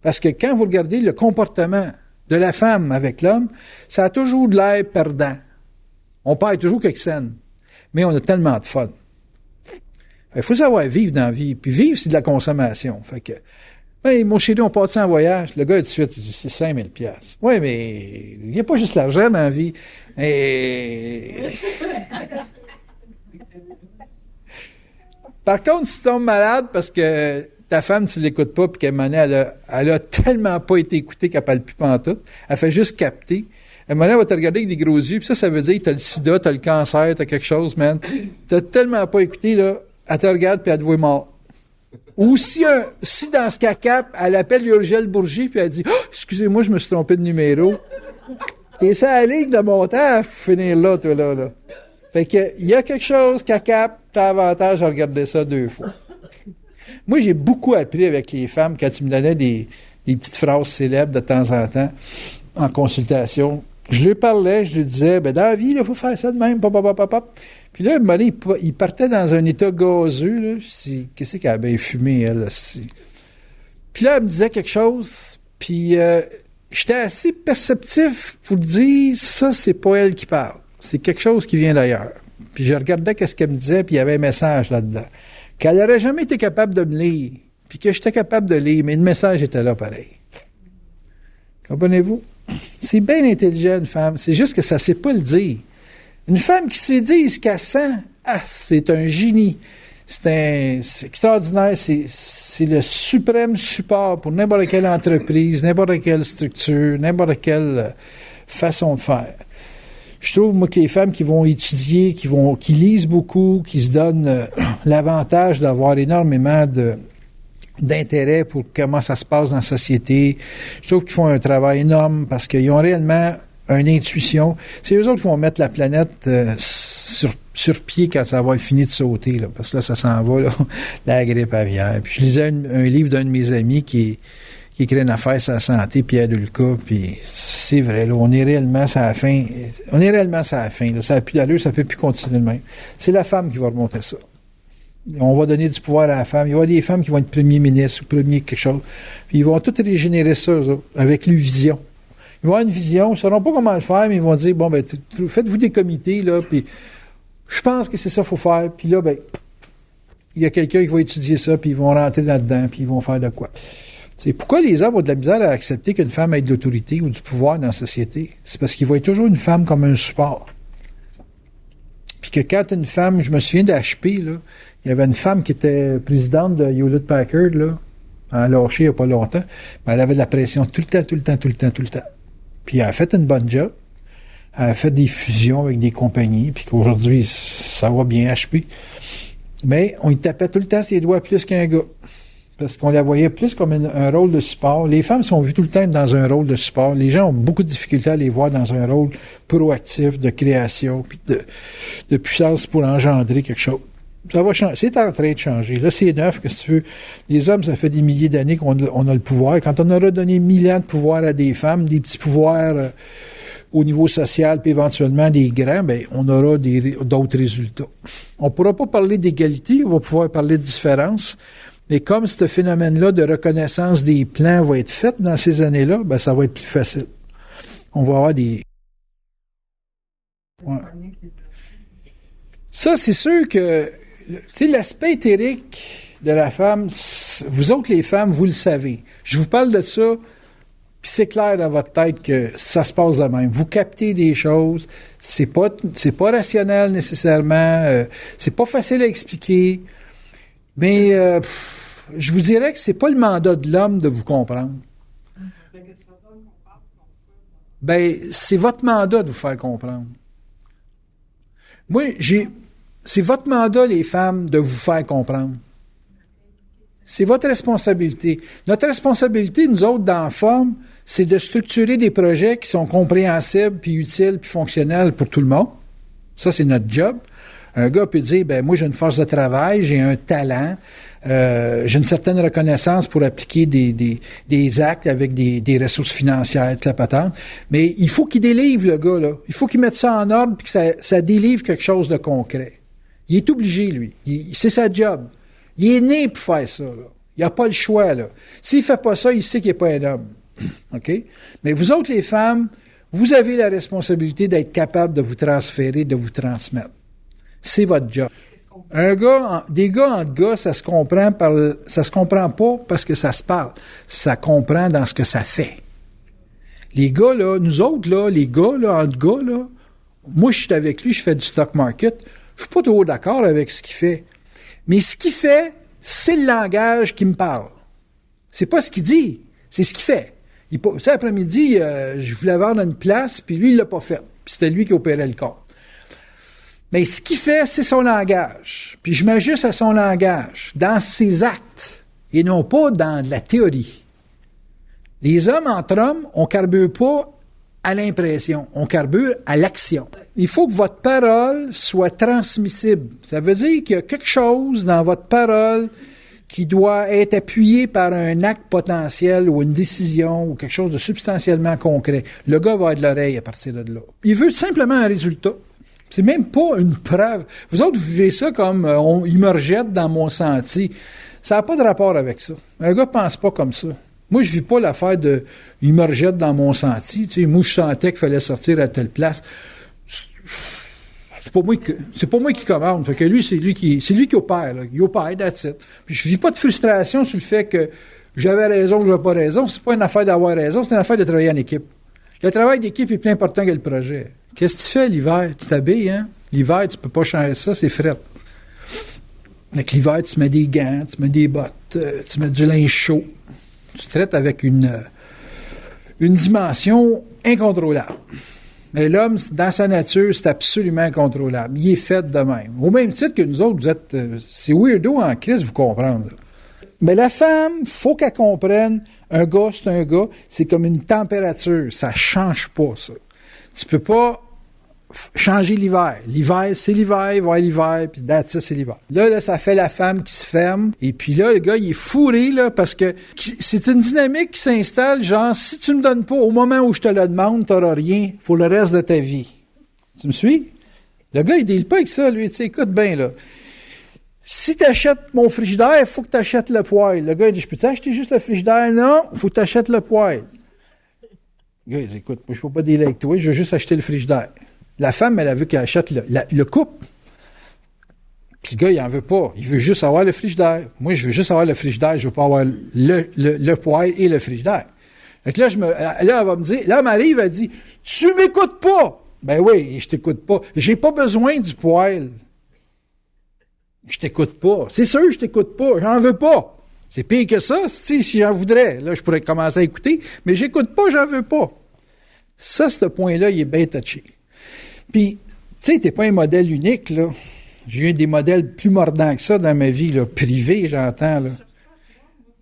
Parce que quand vous regardez le comportement de la femme avec l'homme, ça a toujours de l'air perdant. On perd toujours quelques scènes. Mais on a tellement de fun. Il faut savoir vivre dans la vie. Puis vivre, c'est de la consommation. Fait que, hey, mon chéri, on part en voyage. Le gars, tout de suite, il dit, c'est 5 000 $. Oui, mais il n'y a pas juste l'argent dans la vie. Et... Par contre, si tu tombes malade parce que ta femme, tu ne l'écoutes pas, puis qu'elle elle a tellement pas été écoutée qu'elle ne parle plus pantoute, elle fait juste capter. À un moment donné, elle va te regarder avec des gros yeux, puis ça veut dire que tu as le sida, tu as le cancer, tu as quelque chose, man. Tu n'as tellement pas écouté, là, elle te regarde, puis elle te voit mort. Ou si dans ce cas cap, elle appelle Urgel Bourgie, puis elle dit « excusez-moi, je me suis trompé de numéro. » Et ça à la ligne de montage pour finir là, toi, là. Fait que, il y a quelque chose qu'à cap, t'as avantage à regarder ça 2 fois. Moi, j'ai beaucoup appris avec les femmes quand ils me donnaient des petites phrases célèbres de temps en temps en consultation. Je lui parlais, je lui disais, dans la vie, il faut faire ça de même, Puis là, à un moment donné, il partait dans un état gazeux, là. Qu'est-ce qu'elle a bien fumé, elle, aussi? Puis là, elle me disait quelque chose, puis j'étais assez perceptif pour dire, ça, c'est pas elle qui parle. C'est quelque chose qui vient d'ailleurs. Puis je regardais qu'est-ce qu'elle me disait, puis il y avait un message là-dedans. Qu'elle n'aurait jamais été capable de me lire, puis que j'étais capable de lire, mais le message était là pareil. Comprenez-vous? C'est bien intelligent, une femme. C'est juste que ça ne sait pas le dire. Une femme qui sait dire ce qu'elle sent, c'est un génie. C'est extraordinaire. C'est le suprême support pour n'importe quelle entreprise, n'importe quelle structure, n'importe quelle façon de faire. Je trouve, moi, que les femmes qui vont étudier, qui lisent beaucoup, qui se donnent l'avantage d'avoir énormément d'intérêt pour comment ça se passe dans la société, je trouve qu'ils font un travail énorme parce qu'ils ont réellement une intuition. C'est eux autres qui vont mettre la planète sur pied quand ça va être fini de sauter, là, parce que là, ça s'en va, là, la grippe aviaire. Puis je lisais un livre d'un de mes amis qui écrit une affaire sur la santé, Pierre Dulca, puis c'est vrai, là, on est réellement sur la fin. On est réellement sur la fin, là, ça n'a plus d'allure, ça ne peut plus continuer de même. C'est la femme qui va remonter ça. On va donner du pouvoir à la femme. Il y aura des femmes qui vont être premier ministre ou premier quelque chose. Puis ils vont tout régénérer ça, avec leur vision. Ils vont avoir une vision, ils ne sauront pas comment le faire, mais ils vont dire, bon, ben, faites-vous des comités, là, puis je pense que c'est ça qu'il faut faire. Puis là, ben, il y a quelqu'un qui va étudier ça, puis ils vont rentrer là-dedans, puis ils vont faire de quoi. T'sais, pourquoi les hommes ont de la misère à accepter qu'une femme ait de l'autorité ou du pouvoir dans la société? C'est parce qu'ils voient toujours une femme comme un support. Puis que quand une femme, je me souviens d'HP, là, il y avait une femme qui était présidente de Hewlett Packard, là, elle a lâché il n'y a pas longtemps, mais elle avait de la pression tout le temps. Puis elle a fait une bonne job. Elle a fait des fusions avec des compagnies, puis qu'aujourd'hui, ça va bien, HP. Mais on y tapait tout le temps ses doigts plus qu'un gars. Parce qu'on la voyait plus comme un rôle de support. Les femmes sont vues tout le temps dans un rôle de support. Les gens ont beaucoup de difficultés à les voir dans un rôle proactif, de création, puis de puissance pour engendrer quelque chose. Ça va changer. C'est en train de changer. Là, c'est neuf, qu'est-ce que tu veux. Les hommes, ça fait des milliers d'années qu'on a le pouvoir. Quand on aura donné 1000 ans de pouvoir à des femmes, des petits pouvoirs au niveau social, puis éventuellement des grands, ben on aura d'autres résultats. On ne pourra pas parler d'égalité, on va pouvoir parler de différence. Mais comme ce phénomène-là de reconnaissance des plans va être fait dans ces années-là, ben ça va être plus facile. On va avoir des... Ouais. Ça, c'est sûr que, tu sais, l'aspect éthérique de la femme, vous autres les femmes, vous le savez. Je vous parle de ça, puis c'est clair dans votre tête que ça se passe de même. Vous captez des choses, c'est pas rationnel nécessairement, c'est pas facile à expliquer, mais je vous dirais que c'est pas le mandat de l'homme de vous comprendre. Ben, c'est votre mandat de vous faire comprendre. Moi, c'est votre mandat, les femmes, de vous faire comprendre. C'est votre responsabilité. Notre responsabilité, nous autres, dans la forme, c'est de structurer des projets qui sont compréhensibles, puis utiles, puis fonctionnels pour tout le monde. Ça, c'est notre job. Un gars peut dire, ben moi, j'ai une force de travail, j'ai un talent, j'ai une certaine reconnaissance pour appliquer des actes avec des ressources financières, toute la patente. Mais il faut qu'il délivre, le gars, là. Il faut qu'il mette ça en ordre, puis que ça délivre quelque chose de concret. Il est obligé, lui. C'est sa job. Il est né pour faire ça, là. Il n'a pas le choix, là. S'il ne fait pas ça, il sait qu'il n'est pas un homme. OK? Mais vous autres, les femmes, vous avez la responsabilité d'être capable de vous transférer, de vous transmettre. C'est votre job. Des gars entre gars, ça se comprend pas parce que ça se parle. Ça comprend dans ce que ça fait. Les gars, là, nous autres, là, les gars, là, entre gars, là, moi, je suis avec lui, je fais du stock market. Je suis pas trop d'accord avec ce qu'il fait. Mais ce qu'il fait, c'est le langage qui me parle. C'est pas ce qu'il dit, c'est ce qu'il fait. Cet après-midi, je voulais vendre une place, puis lui, il l'a pas fait. Puis c'était lui qui opérait le compte. Mais ce qu'il fait, c'est son langage. Puis je m'ajuste à son langage, dans ses actes, et non pas dans de la théorie. Les hommes entre hommes, on carbure pas à l'impression, on carbure à l'action. Il faut que votre parole soit transmissible. Ça veut dire qu'il y a quelque chose dans votre parole qui doit être appuyé par un acte potentiel ou une décision ou quelque chose de substantiellement concret. Le gars va avoir de l'oreille à partir de là. Il veut simplement un résultat. C'est même pas une preuve. Vous autres, vous vivez ça comme il me rejette dans mon sentier. Ça n'a pas de rapport avec ça. Un gars pense pas comme ça. Moi, je vis pas l'affaire de il me rejette dans mon sentier. Tu sais, moi, je sentais qu'il fallait sortir à telle place. C'est pas moi qui commande. Fait que lui, c'est lui qui opère. Là. Il opère, that's it. Puis je vis pas de frustration sur le fait que j'avais raison ou j'avais pas raison. C'est pas une affaire d'avoir raison, c'est une affaire de travailler en équipe. Le travail d'équipe est plus important que le projet. Qu'est-ce que tu fais l'hiver? Tu t'habilles, hein? L'hiver, tu peux pas changer ça, c'est fret. Avec l'hiver, tu mets des gants, tu mets des bottes, tu mets du linge chaud. Tu traites avec une dimension incontrôlable. Mais l'homme, dans sa nature, c'est absolument incontrôlable. Il est fait de même. Au même titre que nous autres, vous êtes... c'est weirdo en crise, vous comprendre. Là. Mais la femme, faut qu'elle comprenne, un gars, c'est un gars, c'est comme une température. Ça change pas, ça. Tu peux pas changer l'hiver. L'hiver, c'est l'hiver, il va y l'hiver, puis that's it, c'est l'hiver. Là, ça fait la femme qui se ferme, et puis là, le gars, il est fourré, là, parce que c'est une dynamique qui s'installe, genre, si tu me donnes pas, au moment où je te le demande, t'auras rien, faut le reste de ta vie. Tu me suis? Le gars, il deal pas avec ça, lui, tu sais, écoute bien, là. Si t'achètes mon frigidaire, il faut que t'achètes le poêle. Le gars, il dit, je peux t'acheter juste le frigidaire? Non, il faut que t'achètes le poêle. Le gars, il dit, écoute, moi, je peux pas dealer avec toi, je veux juste acheter le frigidaire. La femme, elle a vu qu'elle achète le couple. Puis le gars, il en veut pas. Il veut juste avoir le frigidaire. Moi, je veux juste avoir le frigidaire. Je veux pas avoir le poêle et le frigidaire. Fait que là, elle va me dire, là, Marie, elle dit, tu m'écoutes pas. Ben oui, je t'écoute pas. J'ai pas besoin du poêle. Je t'écoute pas. C'est sûr, je t'écoute pas. J'en veux pas. C'est pire que ça. Si j'en voudrais, là, je pourrais commencer à écouter. Mais j'écoute pas, j'en veux pas. Ça, ce point-là, il est bien touché. Puis, tu sais, t'es pas un modèle unique, là. J'ai eu des modèles plus mordants que ça dans ma vie, là, privée, j'entends, là.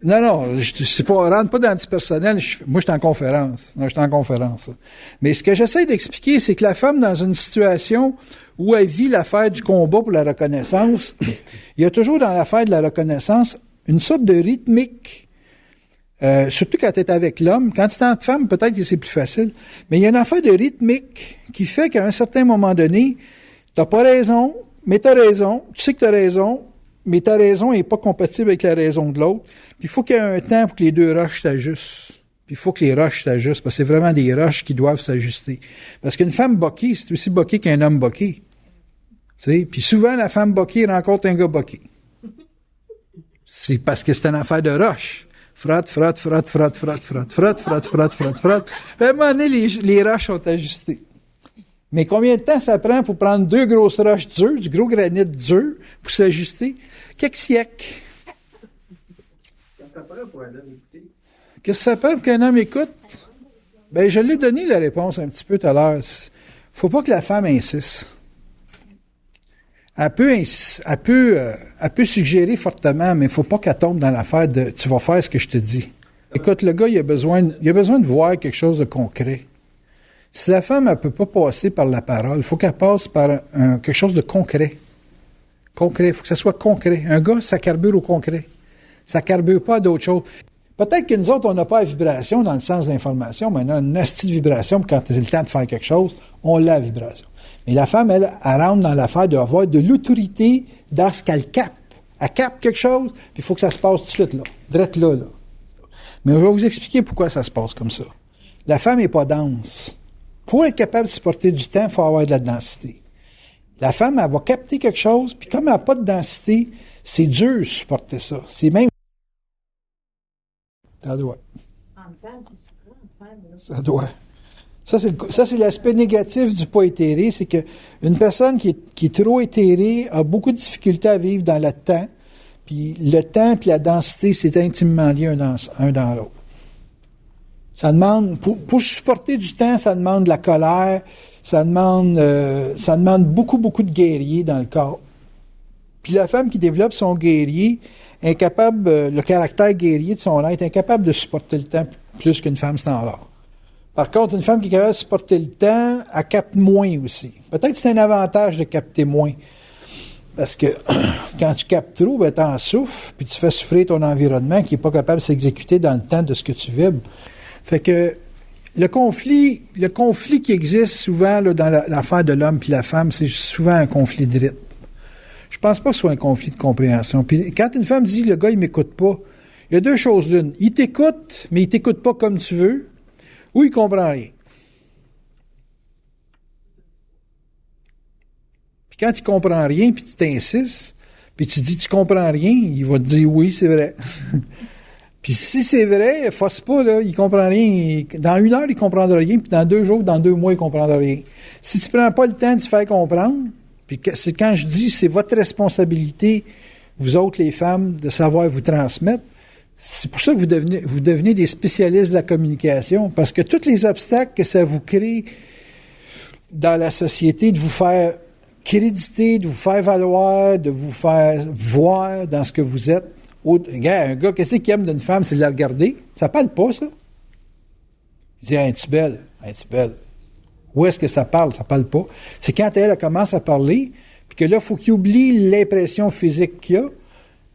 Non, c'est pas, rentre pas dans le personnel. Moi, je suis en conférence. Non, je suis en conférence. Là. Mais ce que j'essaie d'expliquer, c'est que la femme, dans une situation où elle vit l'affaire du combat pour la reconnaissance, il y a toujours dans l'affaire de la reconnaissance une sorte de rythmique. Surtout quand tu es avec l'homme. Quand tu es entre femmes, peut-être que c'est plus facile. Mais il y a une affaire de rythmique qui fait qu'à un certain moment donné, t'as pas raison, mais t'as raison. Tu sais que t'as raison, mais ta raison n'est pas compatible avec la raison de l'autre. Puis il faut qu'il y ait un temps pour que les deux roches s'ajustent. Puis il faut que les roches s'ajustent, parce que c'est vraiment des roches qui doivent s'ajuster. Parce qu'une femme boquée, c'est aussi boquée qu'un homme boqué. Tu sais, puis souvent, la femme boquée rencontre un gars boqué. C'est parce que c'est une affaire de roche. Frotte. Puis à un moment donné, les roches sont ajustées. Mais combien de temps ça prend pour prendre deux grosses roches dures, du gros granit dur, pour s'ajuster? Quelques siècles. Qu'est-ce que ça prend pour qu'un homme écoute? Ben, je l'ai donné la réponse un petit peu tout à l'heure. Faut pas que la femme insiste. Elle peut suggérer fortement, mais il ne faut pas qu'elle tombe dans l'affaire de « tu vas faire ce que je te dis ». Écoute, le gars, il a besoin de voir quelque chose de concret. Si la femme, elle ne peut pas passer par la parole, il faut qu'elle passe par quelque chose de concret. Concret, il faut que ça soit concret. Un gars, ça carbure au concret. Ça carbure pas à d'autres choses. Peut-être que nous autres, on n'a pas la vibration dans le sens de l'information, mais on a une astuce de vibration, puis quand c'est le temps de faire quelque chose, on a la vibration. Mais la femme, elle rentre dans l'affaire d'avoir de l'autorité dans ce qu'elle capte. Elle capte quelque chose, puis il faut que ça se passe tout de suite là. Drette là. Mais je vais vous expliquer pourquoi ça se passe comme ça. La femme n'est pas dense. Pour être capable de supporter du temps, il faut avoir de la densité. La femme, elle va capter quelque chose, puis comme elle n'a pas de densité, c'est dur de supporter ça. C'est même... Ça doit. Ça doit. Ça, c'est l'aspect négatif du pas éthéré, c'est qu'une personne qui est trop éthérée a beaucoup de difficultés à vivre dans le temps, puis le temps et la densité, c'est intimement lié un dans l'autre. Ça demande, pour supporter du temps, ça demande de la colère, ça demande beaucoup, beaucoup de guerrier dans le corps. Puis la femme qui développe son guerrier, incapable, le caractère guerrier de son être, incapable de supporter le temps plus qu'une femme standard. Par contre, une femme qui est capable de supporter le temps, elle capte moins aussi. Peut-être que c'est un avantage de capter moins. Parce que quand tu captes trop, ben, tu en souffres, puis tu fais souffrir ton environnement qui n'est pas capable de s'exécuter dans le temps de ce que tu vibres. Fait que le conflit qui existe souvent là, dans l'affaire de l'homme et la femme, c'est souvent un conflit de rythme. Je pense pas que ce soit un conflit de compréhension. Puis quand une femme dit « le gars, il m'écoute pas », il y a deux choses l'une. Il t'écoute, mais il t'écoute pas comme tu veux, ou il comprend rien. Puis quand il comprend rien, puis tu t'insistes, puis tu dis « tu comprends rien », il va te dire « oui, c'est vrai ». Puis si c'est vrai, force pas, là, il comprend rien. Dans 1 heure, il comprendra rien, puis dans 2 jours, dans 2 mois, il comprendra rien. Si tu prends pas le temps de se faire comprendre, puis c'est quand je dis c'est votre responsabilité, vous autres les femmes, de savoir vous transmettre, c'est pour ça que vous devenez des spécialistes de la communication, parce que tous les obstacles que ça vous crée dans la société, de vous faire créditer, de vous faire valoir, de vous faire voir dans ce que vous êtes. Regarde, un gars, qu'est-ce qu'il aime d'une femme, c'est de la regarder. Ça parle pas, ça. Il dit, es-tu belle? Es-tu belle? Où est-ce que ça parle? Ça parle pas. C'est quand elle commence à parler, puis que là, il faut qu'il oublie l'impression physique qu'il a,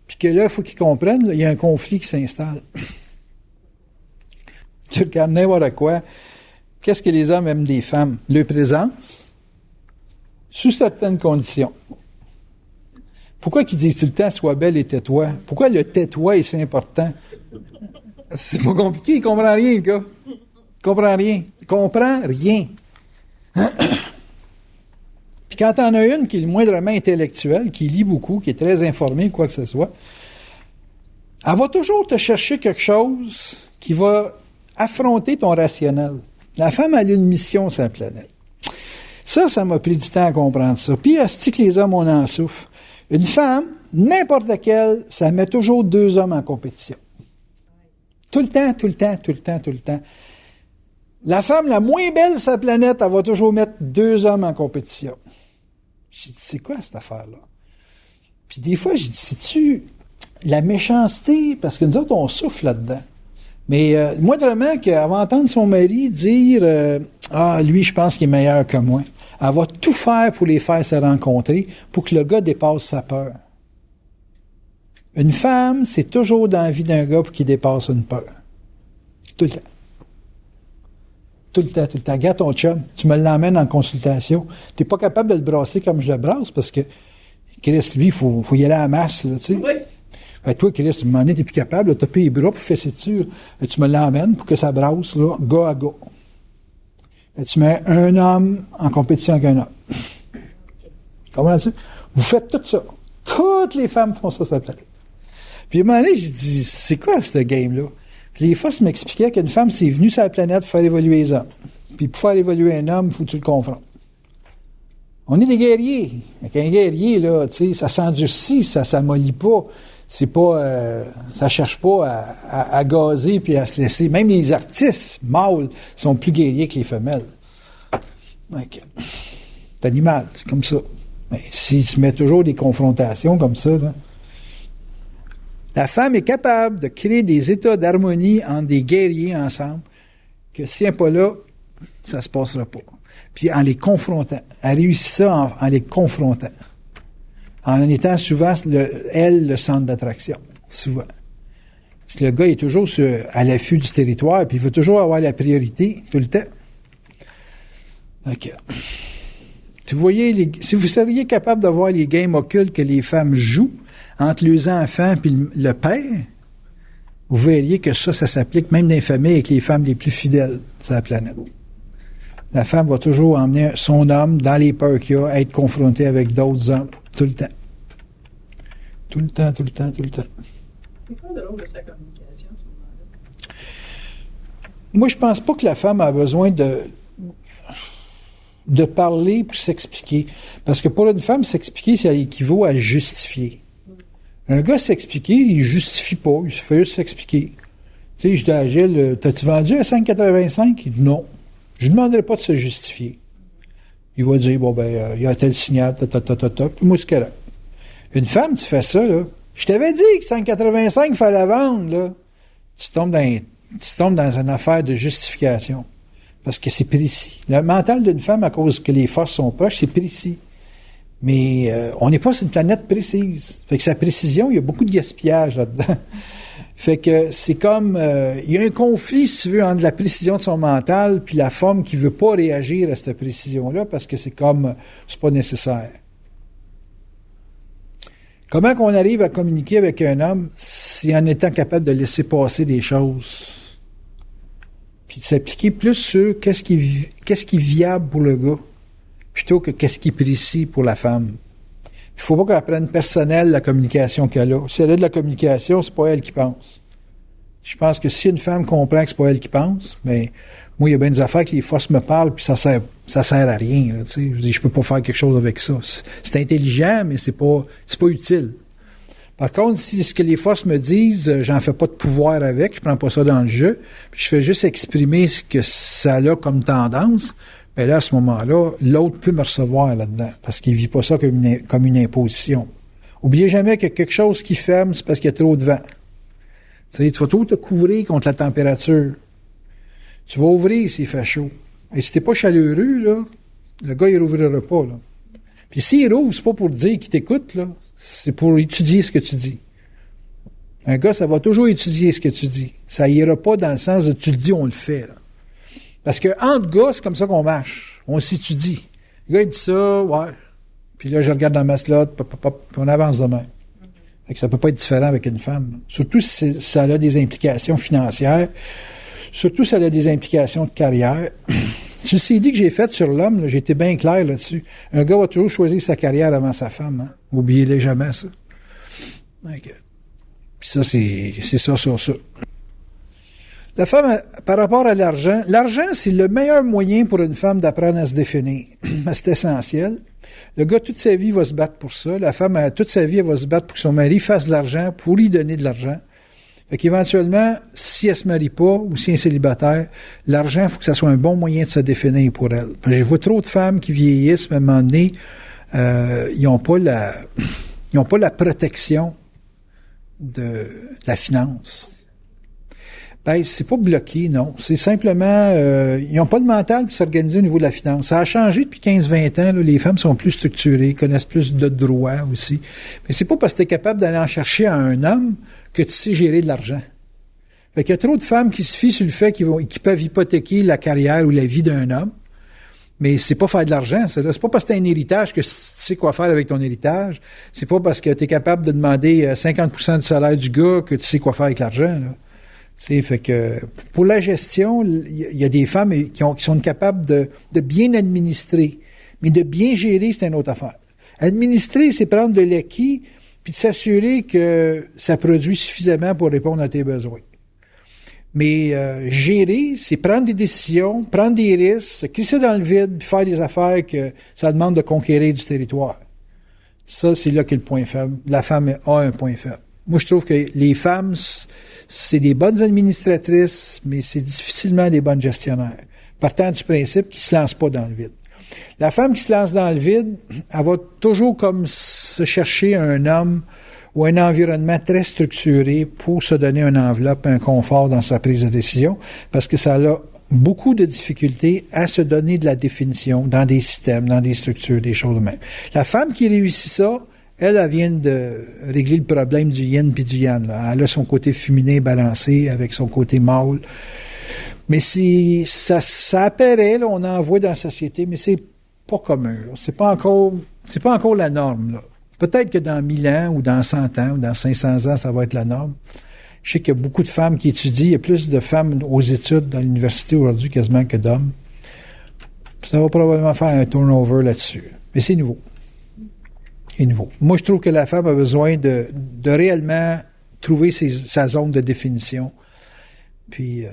puis que là, il faut qu'il comprenne, il y a un conflit qui s'installe. Tu regardes n'importe quoi. Qu'est-ce que les hommes aiment des femmes? Leur présence, sous certaines conditions. Pourquoi qu'ils disent tout le temps « sois belle et tais-toi » ? Pourquoi le « tais-toi » est si important? C'est pas compliqué, il comprend rien, le gars. Il comprend rien. Il comprend rien. Puis quand t'en as une qui est le moindrement intellectuelle, qui lit beaucoup, qui est très informée, quoi que ce soit, elle va toujours te chercher quelque chose qui va affronter ton rationnel. La femme a une mission sur la planète. Ça m'a pris du temps à comprendre ça. Puis, asti que les hommes, on en souffre. Une femme, n'importe laquelle, ça met toujours 2 hommes en compétition. Tout le temps, tout le temps, tout le temps, tout le temps. La femme la moins belle sur la planète, elle va toujours mettre 2 hommes en compétition. J'ai dit, c'est quoi cette affaire-là? Puis des fois, j'ai dit, c'est-tu la méchanceté? Parce que nous autres, on souffle là-dedans. Mais moindrement qu'elle va entendre son mari dire lui, je pense qu'il est meilleur que moi. Elle va tout faire pour les faire se rencontrer, pour que le gars dépasse sa peur. Une femme, c'est toujours dans la vie d'un gars pour qu'il dépasse une peur. Tout le temps. Tout le temps, tout le temps. Regarde ton chum, tu me l'emmènes en consultation. Tu n'es pas capable de le brasser comme je le brasse parce que Chris, lui, il faut y aller à la masse, là, tu sais. Oui. Fait que toi, Chris, tu m'en es, t'es plus capable, t'as payé les bras pour faire dessus. Tu me l'emmènes pour que ça brasse, là, gars à gars. Et tu mets un homme en compétition avec un homme. Comprenez-tu? Vous faites tout ça. Toutes les femmes font ça sur la planète. Puis à un moment donné, j'ai dit, c'est quoi ce game-là? Puis les Fosses m'expliquaient qu'une femme, c'est venue sur la planète pour faire évoluer les hommes. Puis pour faire évoluer un homme, il faut que tu le confrontes. On est des guerriers. Avec un guerrier, là, tu sais, ça s'endurcit, ça s'amollit pas. C'est pas, ça cherche pas à gazer puis à se laisser. Même les artistes mâles sont plus guerriers que les femelles. Donc, c'est animal, c'est comme ça. Mais s'il se met toujours des confrontations comme ça, là, la femme est capable de créer des états d'harmonie entre des guerriers ensemble, que si elle n'est pas là, ça se passera pas. Puis en les confrontant. Elle réussit ça en les confrontant. En étant souvent, le centre d'attraction. Souvent. Si le gars est toujours à l'affût du territoire, puis il veut toujours avoir la priorité tout le temps. OK. Si vous seriez capable de voir les games occultes que les femmes jouent entre les enfants et le père, vous verriez que ça s'applique même dans les familles avec les femmes les plus fidèles sur la planète. La femme va toujours emmener son homme dans les peurs qu'il a, à être confrontée avec d'autres hommes, tout le temps. Tout le temps, tout le temps, tout le temps. C'est quoi le rôle de sa communication, à ce moment-là? Moi, je pense pas que la femme a besoin de parler pour s'expliquer. Parce que pour une femme, s'expliquer, ça équivaut à justifier. Un gars s'expliquer, il justifie pas, il se fait juste s'expliquer. Tu sais, je dis à Gilles, t'as-tu vendu à 5,85? Il dit non. Je ne demanderai pas de se justifier. Il va dire, bon, ben, il y a tel signal, puis moi, c'est correct. Une femme, tu fais ça, là. Je t'avais dit que 5,85, il fallait vendre, là. Tu tombes dans une affaire de justification. Parce que c'est précis. Le mental d'une femme, à cause que les forces sont proches, c'est précis. Mais on n'est pas sur une planète précise. Fait que sa précision, il y a beaucoup de gaspillage là-dedans. Fait que c'est comme... il y a un conflit, si tu veux, entre la précision de son mental puis la femme qui veut pas réagir à cette précision-là parce que c'est comme... c'est pas nécessaire. Comment qu'on arrive à communiquer avec un homme si en étant capable de laisser passer des choses puis de s'appliquer plus sur qu'est-ce qui est viable pour le gars plutôt que qu'est-ce qui est précis pour la femme. Il ne faut pas qu'elle prenne personnelle la communication qu'elle a. Si elle a de la communication, c'est pas elle qui pense. Je pense que si une femme comprend que c'est pas elle qui pense, ben moi, il y a bien des affaires que les forces me parlent, puis ça sert à rien. Là, tu sais. Je dis, je peux pas faire quelque chose avec ça. C'est intelligent, mais c'est pas utile. Par contre, si ce que les forces me disent, j'en fais pas de pouvoir avec, je prends pas ça dans le jeu, puis je fais juste exprimer ce que ça a comme tendance, bien là, à ce moment-là, l'autre peut me recevoir là-dedans, parce qu'il vit pas ça comme une imposition. Oubliez jamais que quelque chose qui ferme, c'est parce qu'il y a trop de vent. Tu sais, tu vas toujours te couvrir contre la température. Tu vas ouvrir s'il fait chaud. Et si t'es pas chaleureux, là, le gars, il rouvrira pas, là. Puis s'il rouvre, c'est pas pour dire qu'il t'écoute, là. C'est pour étudier ce que tu dis. Un gars, ça va toujours étudier ce que tu dis. Ça ira pas dans le sens de tu le dis, on le fait, là. Parce que entre gars, c'est comme ça qu'on marche. On s'étudie. Le gars, il dit ça, ouais. Puis là, je regarde dans ma slot, puis on avance de même. Fait que ça peut pas être différent avec une femme, là. Surtout si ça a des implications financières. Surtout si ça a des implications de carrière. Sur le CD que j'ai fait sur l'homme, là, j'ai été bien clair là-dessus. Un gars va toujours choisir sa carrière avant sa femme. Hein? Oubliez-les jamais, ça. Okay. Puis ça, c'est ça sur ça. La femme, par rapport à l'argent, c'est le meilleur moyen pour une femme d'apprendre à se définir. C'est essentiel. Le gars, toute sa vie, va se battre pour ça. La femme, toute sa vie, elle va se battre pour que son mari fasse de l'argent, pour lui donner de l'argent. Fait qu'éventuellement, si elle se marie pas ou si elle est célibataire, l'argent, il faut que ça soit un bon moyen de se définir pour elle. Je vois trop de femmes qui vieillissent, mais à un moment donné, ils n'ont pas la protection de la finance. Ben, c'est pas bloqué, non. C'est simplement, ils n'ont pas le mental pour s'organiser au niveau de la finance. Ça a changé depuis 15-20 ans, là. Les femmes sont plus structurées, connaissent plus de droits aussi. Mais c'est pas parce que tu es capable d'aller en chercher à un homme que tu sais gérer de l'argent. Fait qu'il y a trop de femmes qui se fient sur le fait qu'ils peuvent hypothéquer la carrière ou la vie d'un homme. Mais c'est pas faire de l'argent, ça, là. C'est pas parce que tu as un héritage que tu sais quoi faire avec ton héritage. C'est pas parce que tu es capable de demander 50% du salaire du gars que tu sais quoi faire avec l'argent, là. Fait que pour la gestion, il y a des femmes qui sont capables de bien administrer. Mais de bien gérer, c'est une autre affaire. Administrer, c'est prendre de l'acquis puis de s'assurer que ça produit suffisamment pour répondre à tes besoins. Mais gérer, c'est prendre des décisions, prendre des risques, se crisser dans le vide, puis faire des affaires que ça demande de conquérir du territoire. Ça, c'est là qu'est le point faible. La femme a un point faible. Moi, je trouve que les femmes, c'est des bonnes administratrices, mais c'est difficilement des bonnes gestionnaires. Partant du principe qu'ils ne se lancent pas dans le vide. La femme qui se lance dans le vide, elle va toujours comme se chercher un homme ou un environnement très structuré pour se donner une enveloppe, un confort dans sa prise de décision, parce que ça a beaucoup de difficultés à se donner de la définition dans des systèmes, dans des structures, des choses de même. La femme qui réussit ça, elle vient de régler le problème du yin puis du yang, là. Elle a son côté féminin balancé avec son côté mâle. Mais si ça apparaît, là, on en voit dans la société, mais c'est pas commun, là. C'est pas encore la norme, là. Peut-être que dans 1000 ans, ou dans 100 ans, ou dans 500 ans, ça va être la norme. Je sais qu'il y a beaucoup de femmes qui étudient. Il y a plus de femmes aux études dans l'université aujourd'hui quasiment que d'hommes. Ça va probablement faire un turnover là-dessus. Mais c'est nouveau. C'est nouveau. Moi, je trouve que la femme a besoin de réellement trouver sa zone de définition. Puis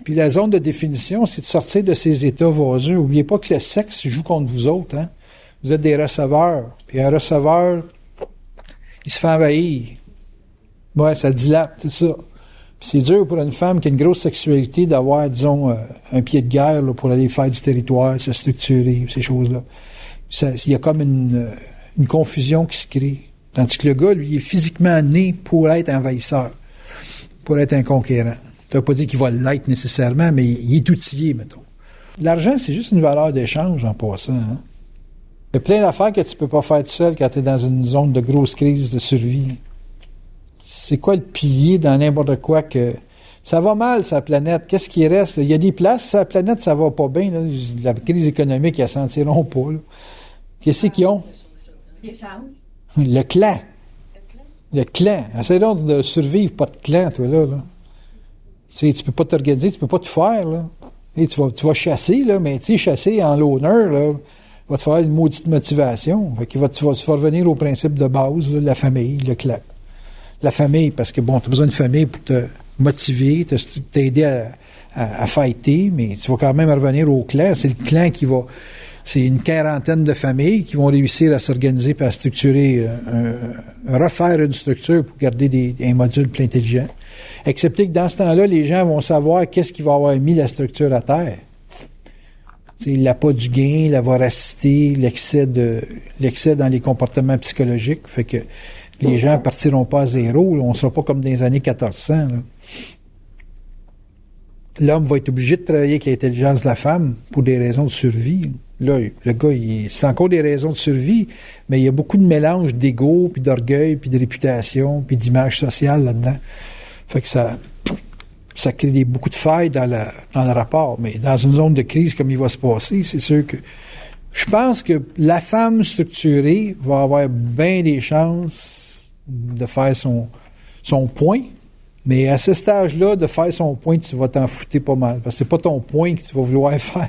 la zone de définition, c'est de sortir de ces états vaseux. N'oubliez pas que le sexe joue contre vous autres, hein. Vous êtes des receveurs. Puis un receveur, il se fait envahir. Ouais, ça dilate, tout ça. Puis c'est dur pour une femme qui a une grosse sexualité d'avoir, disons, un pied de guerre là, pour aller faire du territoire, se structurer, ces choses-là. Il y a comme une confusion qui se crée. Tandis que le gars, lui, il est physiquement né pour être envahisseur, pour être un conquérant. Ça ne veut pas dire qu'il va l'être nécessairement, mais il est outillé, mettons. L'argent, c'est juste une valeur d'échange en passant, hein. Il y a plein d'affaires que tu peux pas faire tout seul quand tu es dans une zone de grosse crise de survie. C'est quoi le pilier dans n'importe quoi que... Ça va mal, sa planète. Qu'est-ce qui reste? Il y a des places, sa planète, ça va pas bien. Là. La crise économique, ils ne sentiront pas. Là. Qu'est-ce qu'ils ont? Le clan. Le clan. Essaye donc de survivre, pas de clan, toi, là. Tu sais, tu peux pas t'organiser, tu peux pas tout faire, là. Et tu vas chasser, là, mais tu sais, chasser en l'honneur, là, va te faire une maudite motivation. Fait que tu vas revenir au principe de base, là, la famille, le clan. La famille, parce que bon, tu as besoin de famille pour motiver, t'aider à fighter, mais tu vas quand même revenir au clan. C'est le clan qui va... C'est une quarantaine de familles qui vont réussir à s'organiser et à structurer, refaire une structure pour garder un module plus intelligent. Excepté que dans ce temps-là, les gens vont savoir qu'est-ce qui va avoir mis la structure à terre. L'appât du gain, la voracité, l'excès dans les comportements psychologiques. Fait que les gens partiront pas à zéro. Là. On ne sera pas comme dans les années 1400. Là. L'homme va être obligé de travailler avec l'intelligence de la femme pour des raisons de survie. Là, le gars, c'est encore des raisons de survie, mais il y a beaucoup de mélange d'ego, puis d'orgueil, puis de réputation, puis d'image sociale là-dedans. Fait que ça crée beaucoup de failles dans le rapport. Mais dans une zone de crise comme il va se passer, c'est sûr que je pense que la femme structurée va avoir bien des chances de faire son point. Mais à ce stage-là, de faire son point, tu vas t'en foutre pas mal. Parce que c'est pas ton point que tu vas vouloir faire.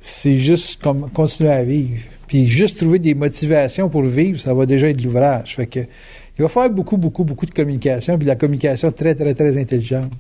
C'est juste comme continuer à vivre. Puis juste trouver des motivations pour vivre, ça va déjà être de l'ouvrage. Fait que il va falloir beaucoup, beaucoup, beaucoup de communication. Puis la communication très, très, très intelligente.